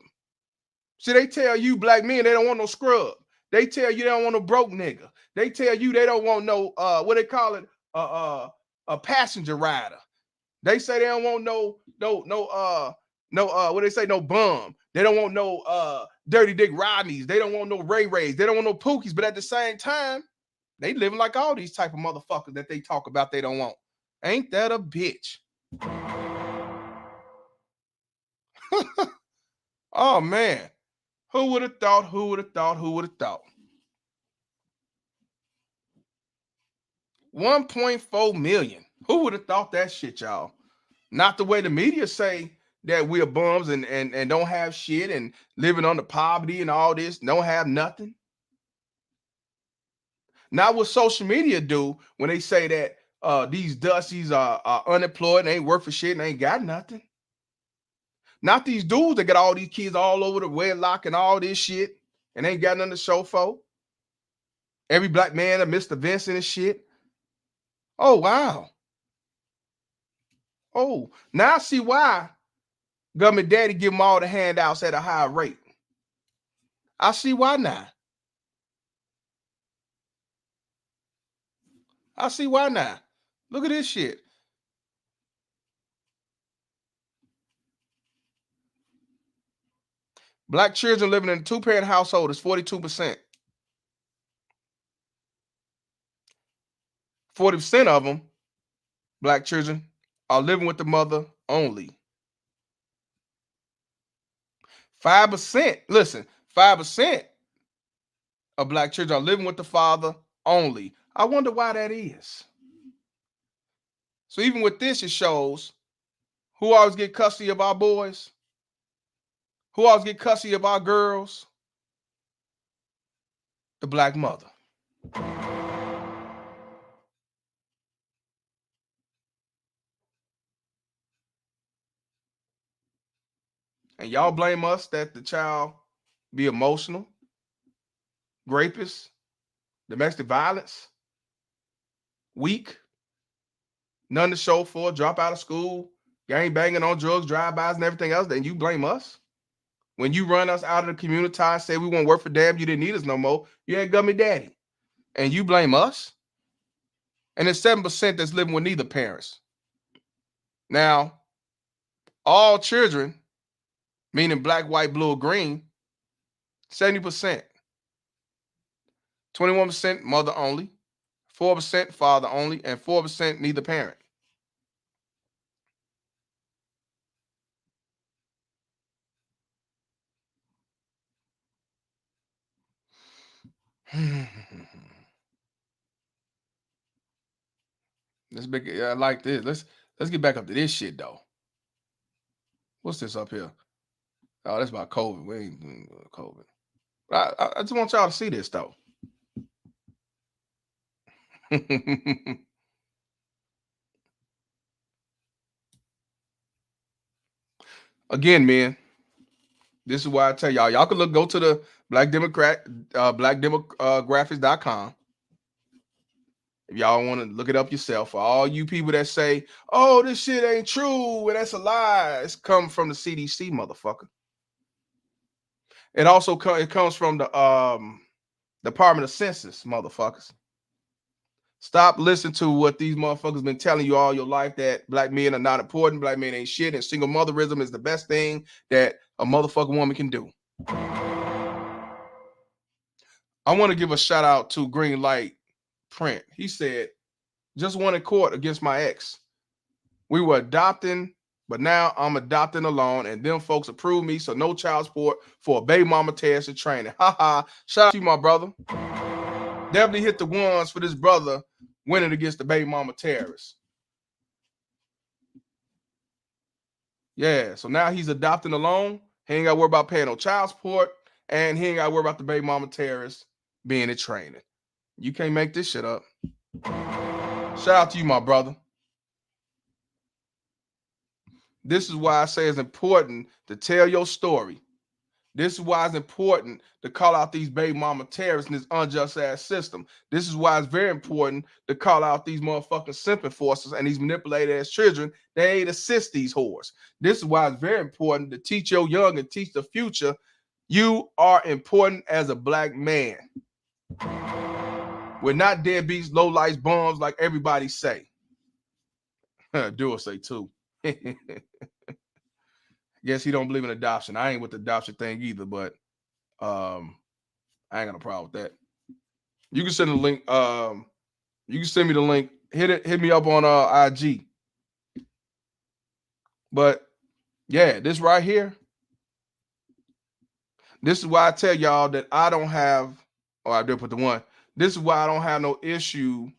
See, they tell you black men they don't want no scrub. They tell you they don't want no broke nigga. They tell you they don't want no what they call it, a passenger rider. They say they don't want no what they say, no bum. They don't want no dirty dick Rodneys. They don't want no Ray Rays. They don't want no Pookies. But at the same time, They living like all these type of motherfuckers that they talk about they don't want. Ain't that a bitch? Oh man. Who would have thought? Who would have thought? Who would have thought? 1.4 million. Who would have thought that shit, y'all? Not the way the media say that we're bums and don't have shit and living under poverty and all this, don't have nothing. Not what social media do when they say that these dusties are unemployed and ain't work for shit and ain't got nothing. Not these dudes that got all these kids all over the wedlock and all this shit and ain't got nothing to show for. Every black man that Mr. Vincent and shit. Oh, wow. Oh, now I see why government daddy give them all the handouts at a high rate. I see why now. I see why now. Look at this shit. Black children living in a two-parent household is 42%. 40% of them, black children, are living with the mother only. 5%, listen, 5% of black children are living with the father only. I wonder why that is. So even with this, it shows who always get custody of our boys, who always get custody of our girls, the black mother. And y'all blame us that the child be emotional, rapist, domestic violence, weak, none to show for, drop out of school, gang banging on drugs, drive-bys, and everything else. Then you blame us. When you run us out of the community, say we won't work for damn, you didn't need us no more. You had government daddy. And you blame us? And it's 7% that's living with neither parents. Now, all children, meaning black, white, blue, or green, 70%. 21% mother only, 4% father only, and 4% neither parent. I like this. Let's get back up to this shit though. What's this up here? Oh, that's about COVID. We ain't doing COVID. I just want y'all to see this though. Again, man, this is why I tell y'all can go to the blackdemographics.com. If y'all want to look it up yourself. For all you people that say, oh, this shit ain't true, and that's a lie, it's come from the CDC, motherfucker. It also comes from the Department of Census, motherfuckers. Stop listening to what these motherfuckers been telling you all your life, that black men are not important, black men ain't shit, and single motherism is the best thing that a motherfucking woman can do. I want to give a shout out to Green Light Print. He said, just won in court against my ex. We were adopting, but now I'm adopting alone, and them folks approved me, so no child support for a baby mama terrorist training. Haha. Shout out to you, my brother. Definitely hit the ones for this brother winning against the baby mama terrorists. Yeah, so now he's adopting alone. He ain't got to worry about paying no child support, and he ain't got to worry about the baby mama terrorists being in training. You can't make this shit up. Shout out to you, my brother. This is why I say it's important to tell your story. This is why it's important to call out these baby mama terrorists in this unjust ass system. This is why it's very important to call out these motherfucking simping forces and these manipulated ass children. They ain't assist these whores. This is why it's very important to teach your young and teach the future. You are important as a black man. We're not deadbeats, low lights, bums like everybody say. Duo say too. Guess he don't believe in adoption. I ain't with the adoption thing either, but I ain't got a problem with that. You can send the link. You can send me the link. Hit me up on IG. But yeah, this right here. This is why I tell y'all that I don't have. Oh, I did put the one. This is why I don't have no issue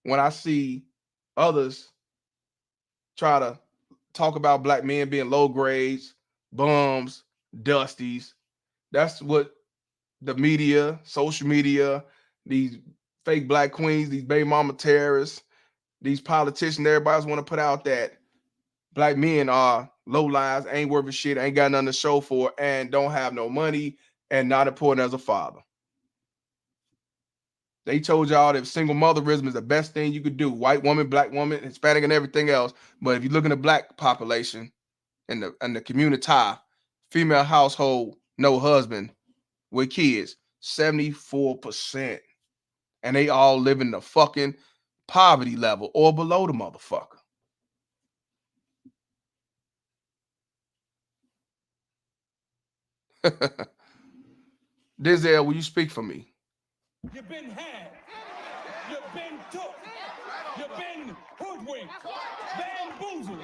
when I see others try to talk about black men being low grades, bums, dusties. That's what the media, social media, these fake black queens, these baby mama terrorists, these politicians, everybody's want to put out that black men are low lives, ain't worth a shit, ain't got nothing to show for, and don't have no money and not important as a father. They told y'all that single motherism is the best thing you could do. White woman, black woman, Hispanic, and everything else. But if you look in the black population and the community, female household, no husband with kids, 74%. And they all live in the fucking poverty level or below the motherfucker. Denzel, will you speak for me? You've been had. You've been took. You've been hoodwinked. Bamboozled.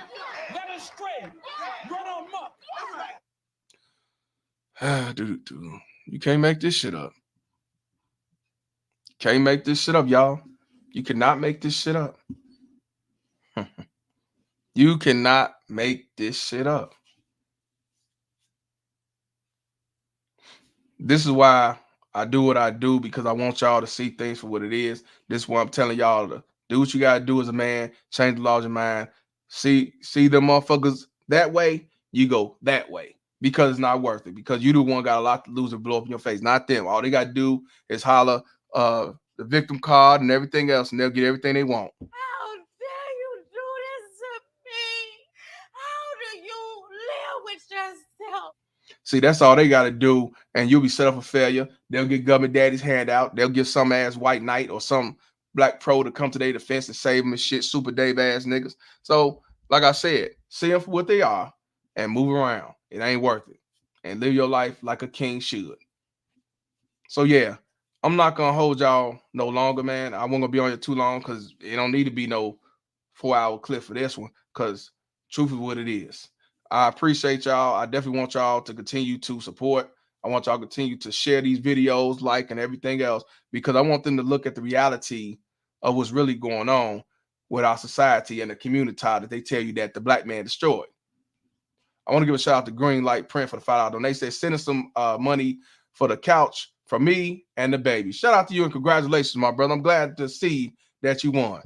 Led astray. Run amok. Dude, you can't make this shit up. Can't make this shit up, y'all. You cannot make this shit up. You cannot make this shit up. This is why I do what I do, because I want y'all to see things for what it is. This is why I'm telling y'all to do what you gotta do as a man, change the laws of your mind. See them motherfuckers that way, you go that way. Because it's not worth it. Because you the one got a lot to lose and blow up in your face, not them. All they gotta do is holler the victim card and everything else, and they'll get everything they want. How dare you do this to me? How do you live with yourself? See, that's all they got to do, and you'll be set up for failure. They'll get government daddy's hand out. They'll get some ass white knight or some black pro to come to their defense and save them and shit, super Dave ass niggas. So, like I said, see them for what they are and move around. It ain't worth it. And live your life like a king should. So, yeah, I'm not going to hold y'all no longer, man. I won't going to be on here too long because it don't need to be no 4-hour clip for this one, because truth is what it is. I appreciate y'all. I definitely want y'all to continue to support. I want y'all to continue to share these videos, like, and everything else, because I want them to look at the reality of what's really going on with our society and the community that they tell you that the black man destroyed. I want to give a shout out to Green Light Print for the $5 donation. They send us some money for the couch for me and the baby. Shout out to you and congratulations, my brother. I'm glad to see that you won.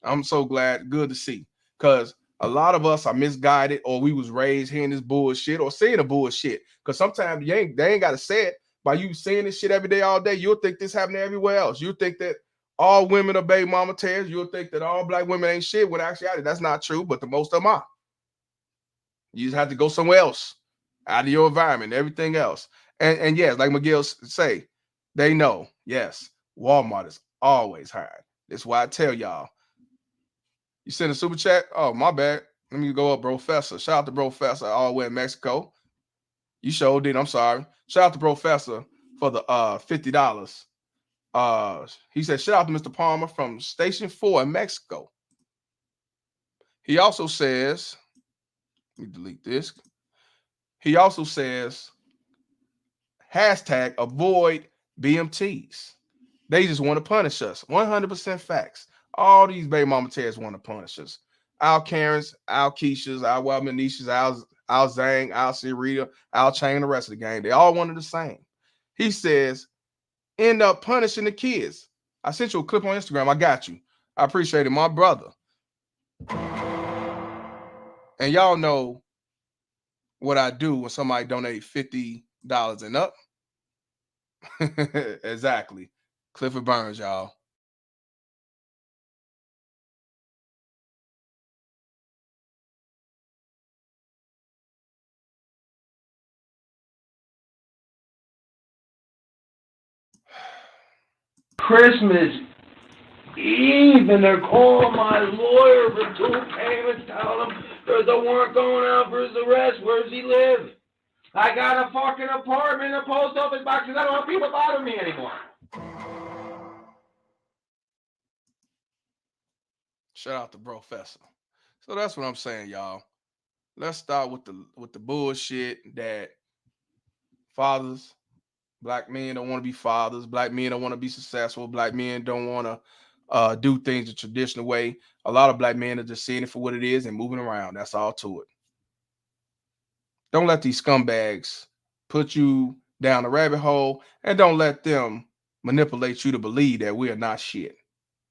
I'm so glad. Good to see. Because a lot of us are misguided, or we was raised hearing this bullshit or seeing the bullshit. Because sometimes they ain't got to say it. By you seeing this shit every day, all day, you'll think this happening everywhere else. You'll think that all women are baby mama tears. You'll think that all black women ain't shit. When actually, that's not true, but the most of them are. You just have to go somewhere else, out of your environment, everything else. And yes, like McGill say, they know, yes, Walmart is always hired. That's why I tell y'all. You send a super chat? Oh, my bad. Let me go up, Professor. Shout out to Professor all the way in Mexico. You sure did. I'm sorry. Shout out to Professor for the $50. He said, shout out to Mr. Palmer from Station 4 in Mexico. He also says, let me delete this. He also says, hashtag avoid BMTs. They just want to punish us. 100% facts. All these baby mama tears want to punish us. Al Karens, Al Keishas, Al Watermeloneeshas, Al Zang, Al Sirita, Al Chain, the rest of the gang. They all wanted the same. He says, end up punishing the kids. I sent you a clip on Instagram. I got you. I appreciate it, my brother. And y'all know what I do when somebody donate $50 and up. Exactly. Clifford Burns, y'all. Christmas Eve, and they're calling my lawyer for 2 payments, telling him there's a warrant going out for his arrest. Where does he live? I got a fucking apartment in a post office box because I don't want people bothering me anymore. Shout out to Professor. So that's what I'm saying, y'all. Let's start with the bullshit that fathers, black men don't want to be fathers, black men don't want to be successful, black men don't want to do things the traditional way. A lot of black men are just seeing it for what it is and moving around. That's all to it. Don't let these scumbags put you down a rabbit hole, and don't let them manipulate you to believe that we are not shit.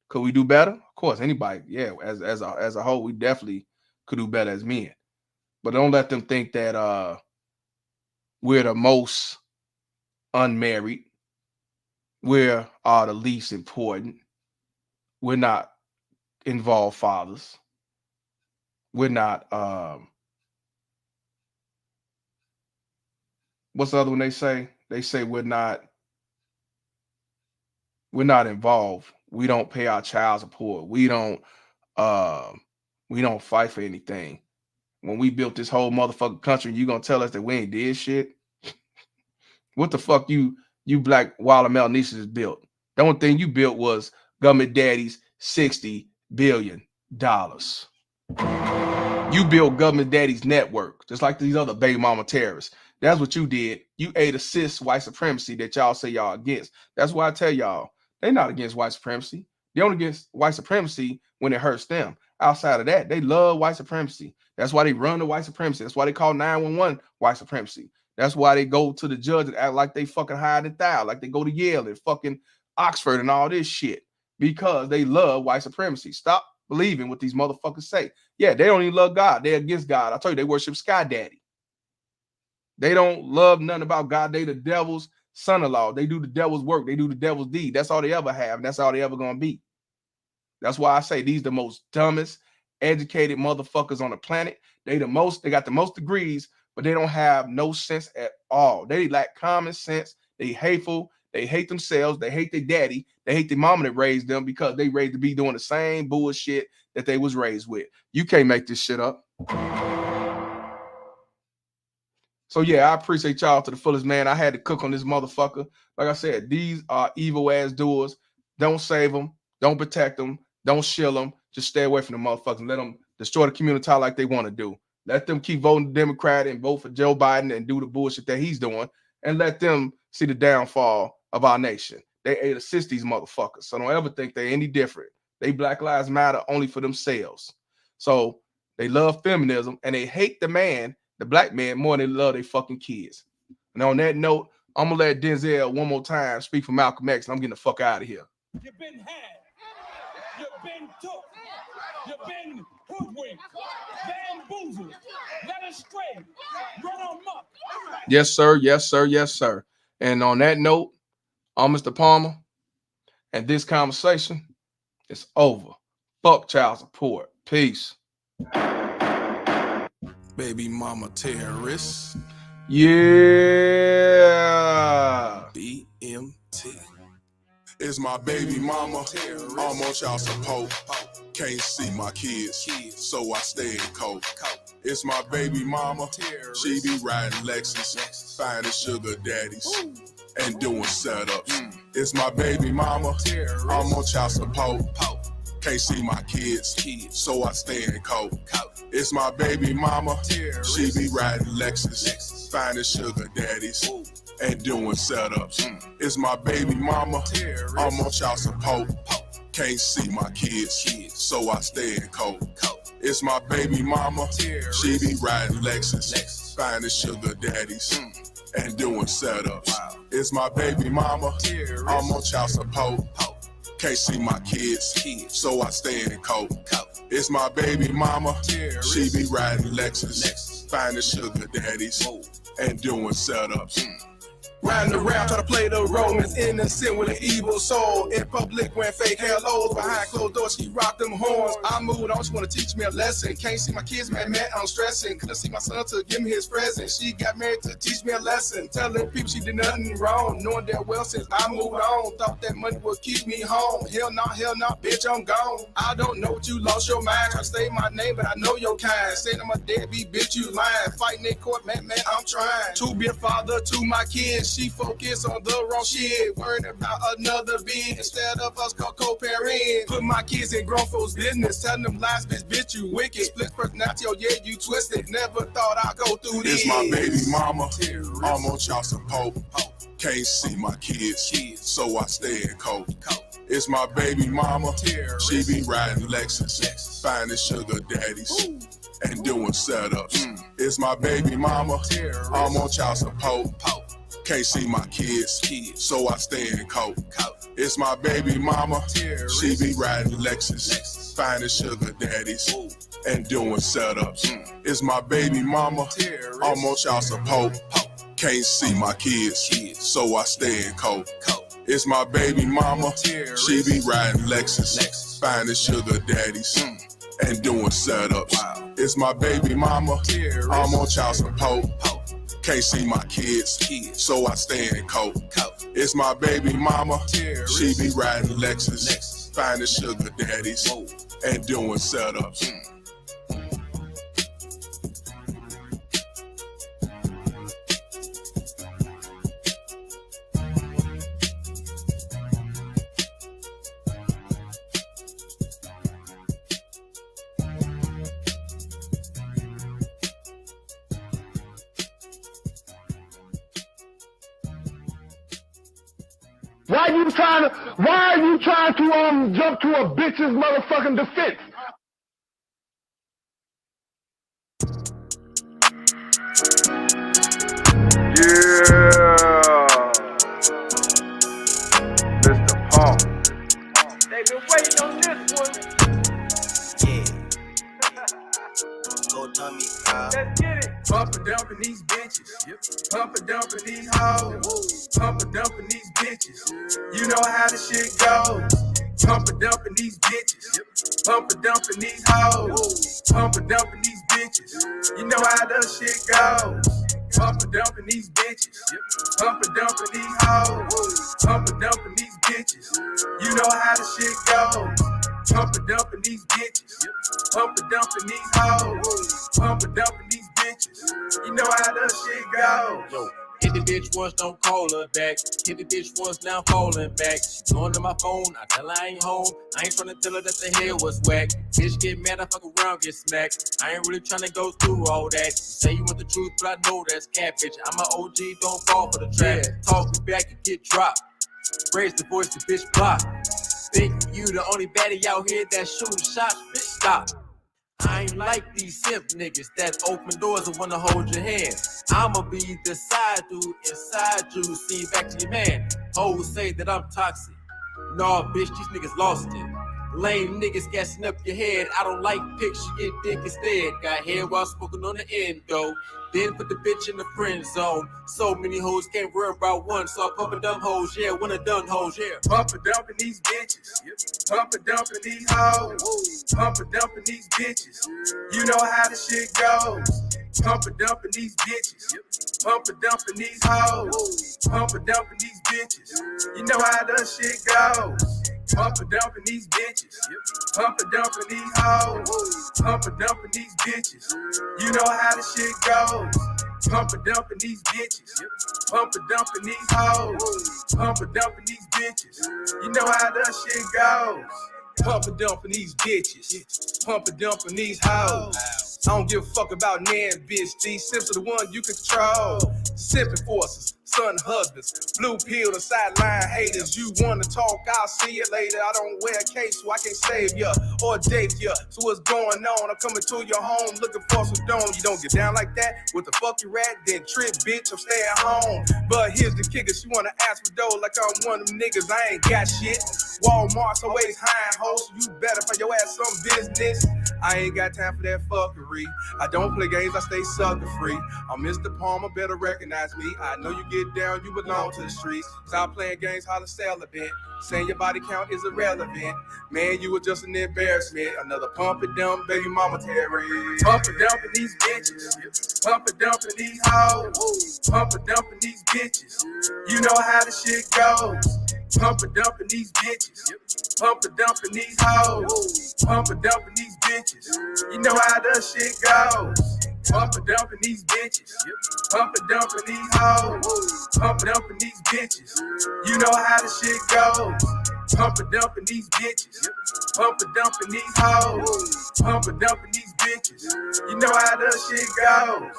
Could we do better? Of course, anybody, yeah, as a whole, we definitely could do better as men. But don't let them think that we're the most unmarried. We're the least important. We're not involved fathers. We're not what's the other one they say? They say we're not involved. We don't pay our child support. We don't fight for anything. When we built this whole motherfucking country, you gonna tell us that we ain't did shit? What the fuck you black Al-Watermeloneeshas built? The only thing you built was government daddy's $60 billion. You built government daddy's network, just like these other baby mama terrorists. That's what you did. You aid assist white supremacy that y'all say y'all against. That's why I tell y'all, they're not against white supremacy. They're only against white supremacy when it hurts them. Outside of that, they love white supremacy. That's why they run to white supremacy. That's why they call 911 white supremacy. That's why they go to the judge and act like they fucking hide and thou, like they go to Yale and fucking Oxford and all this shit, because they love white supremacy. Stop believing what these motherfuckers say. Yeah, they don't even love God. They're against God. I told you, they worship Sky Daddy. They don't love nothing about God. They the devil's son-in-law. They do the devil's work. They do the devil's deed. That's all they ever have, and that's all they ever gonna be. That's why I say these the most dumbest, educated motherfuckers on the planet. They got the most degrees, but they don't have no sense at all. They lack common sense. They hateful. They hate themselves. They hate their daddy. They hate their mama that raised them, because they raised to be doing the same bullshit that they was raised with. You can't make this shit up. So yeah, I appreciate y'all to the fullest, man. I had to cook on this motherfucker. Like I said, these are evil ass doers. Don't save them. Don't protect them. Don't shield them. Just stay away from the motherfuckers and let them destroy the community like they want to do. Let them keep voting Democrat and vote for Joe Biden and do the bullshit that he's doing, and let them see the downfall of our nation. They aid assist these motherfuckers. So don't ever think they're any different. They Black Lives Matter only for themselves. So they love feminism and they hate the man, the black man, more than they love their fucking kids. And on that note, I'm gonna let Denzel one more time speak for Malcolm X, and I'm getting the fuck out of here. You've been had. You've been took. You've been hoodwinked, bamboozled, led astray, run amok. Yes, sir. Yes, sir. Yes, sir. And on that note, I'm Mr. Palmer, and this conversation is over. Fuck child support. Peace. Baby mama terrorist. Yeah. BMT. It's my baby mama. I'm on child support. Can't see my kids, so I stay in coat. It's my baby mama. She be riding Lexus, finding sugar daddies, and doing setups. It's my baby mama. I'm on child support. Can't see my kids, so I stay in coat. It's my baby mama. She be riding Lexus, finding sugar daddies, and doing setups. It's my baby mama. I'm on child support. Can't see my kids, so I stay in coat. It's my baby mama. She be riding Lexus, finding sugar daddies, and doing setups. It's my baby mama. I'm on child support. Can't see my kids, so I stay in coat. It's my baby mama. She be riding Lexus, finding sugar daddies, and doing setups. Riding around trying to play the Romans, innocent with an evil soul. In public wearing fake halos, behind closed doors she rocked them horns. I moved on, she wanna teach me a lesson. Can't see my kids, man, I'm stressing. Couldn't see my son to give me his present. She got married to teach me a lesson. Telling people she did nothing wrong, knowing that well since I moved on. Thought that money would keep me home. Hell no, bitch, I'm gone. I don't know what you lost your mind. Try to say my name, but I know your kind. Saying I'm a deadbeat bitch, you lying. Fighting in court, man, I'm trying to be a father to my kids. She focus on the wrong shit, worrying about another being instead of us co-parenting. Put my kids in grown folks' business, telling them lies, bitch, you wicked. Split personality, oh yeah, you twisted. Never thought I'd go through this. It's my baby mama, I'm on child support. Can't see my kids, so I stay in cold. It's my baby mama, she be riding Lexus, finding sugar daddies and doing setups. It's my baby mama, I'm on child support. Can't see my kids, so I stay in coat. It's my baby mama, she be riding Lexus, finding sugar daddies and doing setups. It's my baby mama, I'm on child support. Can't see my kids, so I stay in coat. It's my baby mama, she be riding Lexus, finding sugar daddies and doing setups. It's my baby mama, I'm on child support. Can't see my kids, so I stay in coat. It's my baby mama, she be riding Lexus, finding sugar daddies and doing setups. Why are you trying to jump to a bitch's motherfucking defense? Mr. Pump. They been waiting on this one. Go dummy, Kyle. Let's get it. Pump and dumping these bitches, pump and dumping these hoes, pump and dumping these bitches. You know how the shit goes. Pump and dumping these bitches, pump and dumping these hoes, pump and dumping these bitches. You know how the shit goes. Pump and dumping these bitches, pump and dumping these hoes, pump and dumping these bitches. You know how the shit goes. Pump and dumping these bitches, pump and dumping these hoes, pump and dumping these bitches. You know how that shit goes. Yo, hit the bitch once, don't call her back. Hit the bitch once, now falling back. She going to my phone, I tell her I ain't home. I ain't trying to tell her that the hair was whack. Bitch get mad, I fuck around, get smacked. I ain't really trying to go through all that. You say you want the truth, but I know that's cat, bitch. I'm an OG, don't fall for the trap. Talk me back and get dropped. Raise the voice, the bitch block. Think you the only baddie out here that shooting shots, bitch, stop. I ain't like these simp niggas that open doors and wanna hold your hand. I'ma be the side dude inside you, see back to your man. Hoes say that I'm toxic. Nah, bitch, these niggas lost it. Lame niggas gassing up your head. I don't like pics, you get dick instead. Got hair while smoking on the end, though. Then put the bitch in the friend zone. So many hoes can't worry about one. So I pump and dump hoes, yeah, one of done hoes, yeah. Pump and dumping these bitches, pump and dumping these hoes, pump and dumping these bitches. You know how the shit goes. Pump and dumping these bitches, pump and dumping these hoes, pump and dumping these bitches. You know how the shit goes. Pump and dumping these bitches, pump and dumping these hoes, pump and dumping these bitches. You know how the shit goes. Pump and dumping these bitches, pump and dumping these hoes, pump and dumping these bitches. You know how that shit goes. Pump and dumping these bitches, pump and dumping these hoes. I don't give a fuck about nan, bitch. These simps are the one you can control. Simping forces, son husbands, blue pill and sideline haters. You wanna talk, I'll see you later. I don't wear a cape, so I can't save ya or date ya. So what's going on? I'm coming to your home looking for some dome. You don't get down like that with the fuck you at, then trip, bitch. I'm staying home. But here's the kicker, she wanna ask for dough like I'm one of them niggas. I ain't got shit. Walmart's always hiring hoes, so you better find your ass some business. I ain't got time for that fuckery. I don't play games, I stay sucker free. I'm Mr. Palmer, better recognize me. I know you get down, you belong to the streets. Stop playing games, how to sell a bit. Saying your body count is irrelevant. Man, you were just an embarrassment. Another pump and dump, baby mama Terry. Pump and dumping these bitches. Pump and dumping these hoes. Pump and dumping these bitches. You know how the shit goes. Pump and dumping these bitches. Pump and dumping these hoes. Pump and dumping these bitches. You know how the shit goes. Pump and dumping these bitches. Pump and dumping these hoes. Pump and dumping these bitches. You know how the shit goes. Pump and dumping these bitches. Pump and dumping these hoes. Pump and dumping these bitches. You know how the shit goes.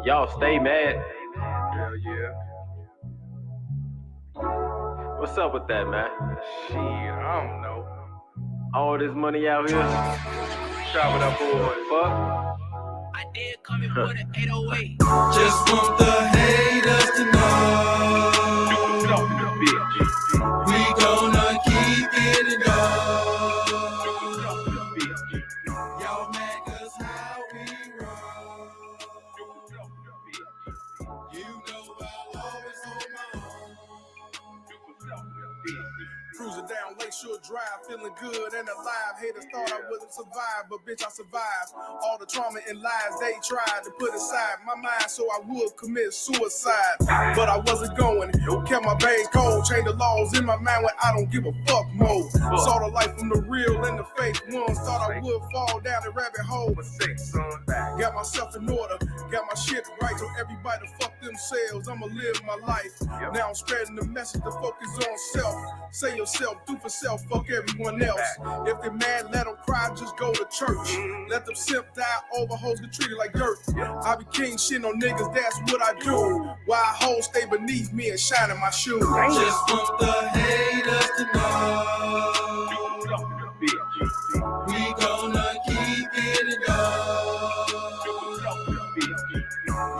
Y'all stay mad. Hell yeah. What's up with that, man? Shit, I don't know. All this money out here. Chop it up for what? Fuck. I did come in for the 808. Just want the haters to know we gonna keep getting up. Y'all make us how we roll. You know I'll always hold my own. Cruising down Lakeshore Drive, feeling good and alive. Haters thought I wouldn't survive, but bitch, I survived. All the trauma and lies they tried to put aside my mind so I would commit suicide. But I wasn't going, kept my veins cold, changed the laws in my mind when I don't give a fuck mode. Saw the life from the real and the fake ones, thought I would fall down the rabbit hole. Mistake, son. Got myself in order, got my shit right, so everybody fuck themselves. I'ma live my life. Now I'm spreading the message to focus on self. Say yourself, do for self, fuck everyone else. If they're mad, let them cry, just go to church. Let them simp die over hoes, get treated like dirt. I be king shit on niggas, that's what I do. Why hoes stay beneath me and shine in my shoes. Just want the haters to know we gonna keep getting up.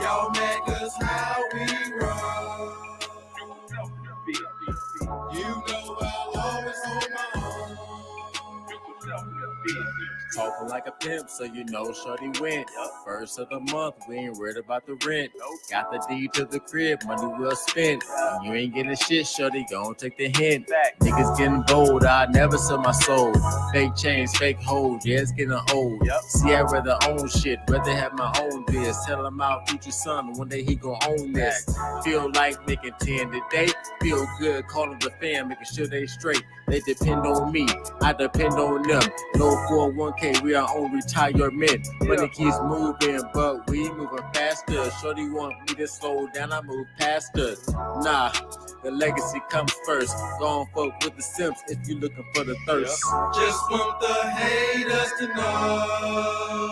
Y'all make us how we roll. You know I'll always hold my own. Talking like a pimp, so you know shorty went. First of the month, we ain't worried about the rent. Got the deed to the crib, money well spent. And you ain't getting shit, shorty, gon' take the hint. Niggas getting bold, I never sell my soul. Fake chains, fake hoes, yeah, it's getting old. See, I'd rather own shit, rather have my own biz. Tell him my future son, one day he gon' own this. Feel like making 10 today, feel good, calling the fam, making sure they straight. They depend on me, I depend on them. No 401k, we are on retirement. Money keeps moving, but we moving faster. Shorty want me to slow down, I move past her. Nah, the legacy comes first. Go on, fuck with the Simps if you looking for the thirst. Just want the haters to know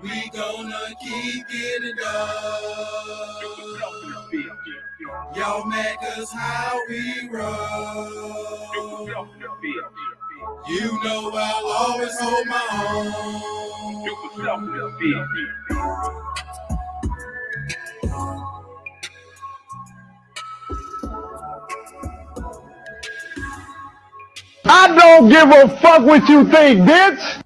we gonna keep getting up. Y'all make us how we roll. You know I'll always hold my own. I don't give a fuck what you think, bitch.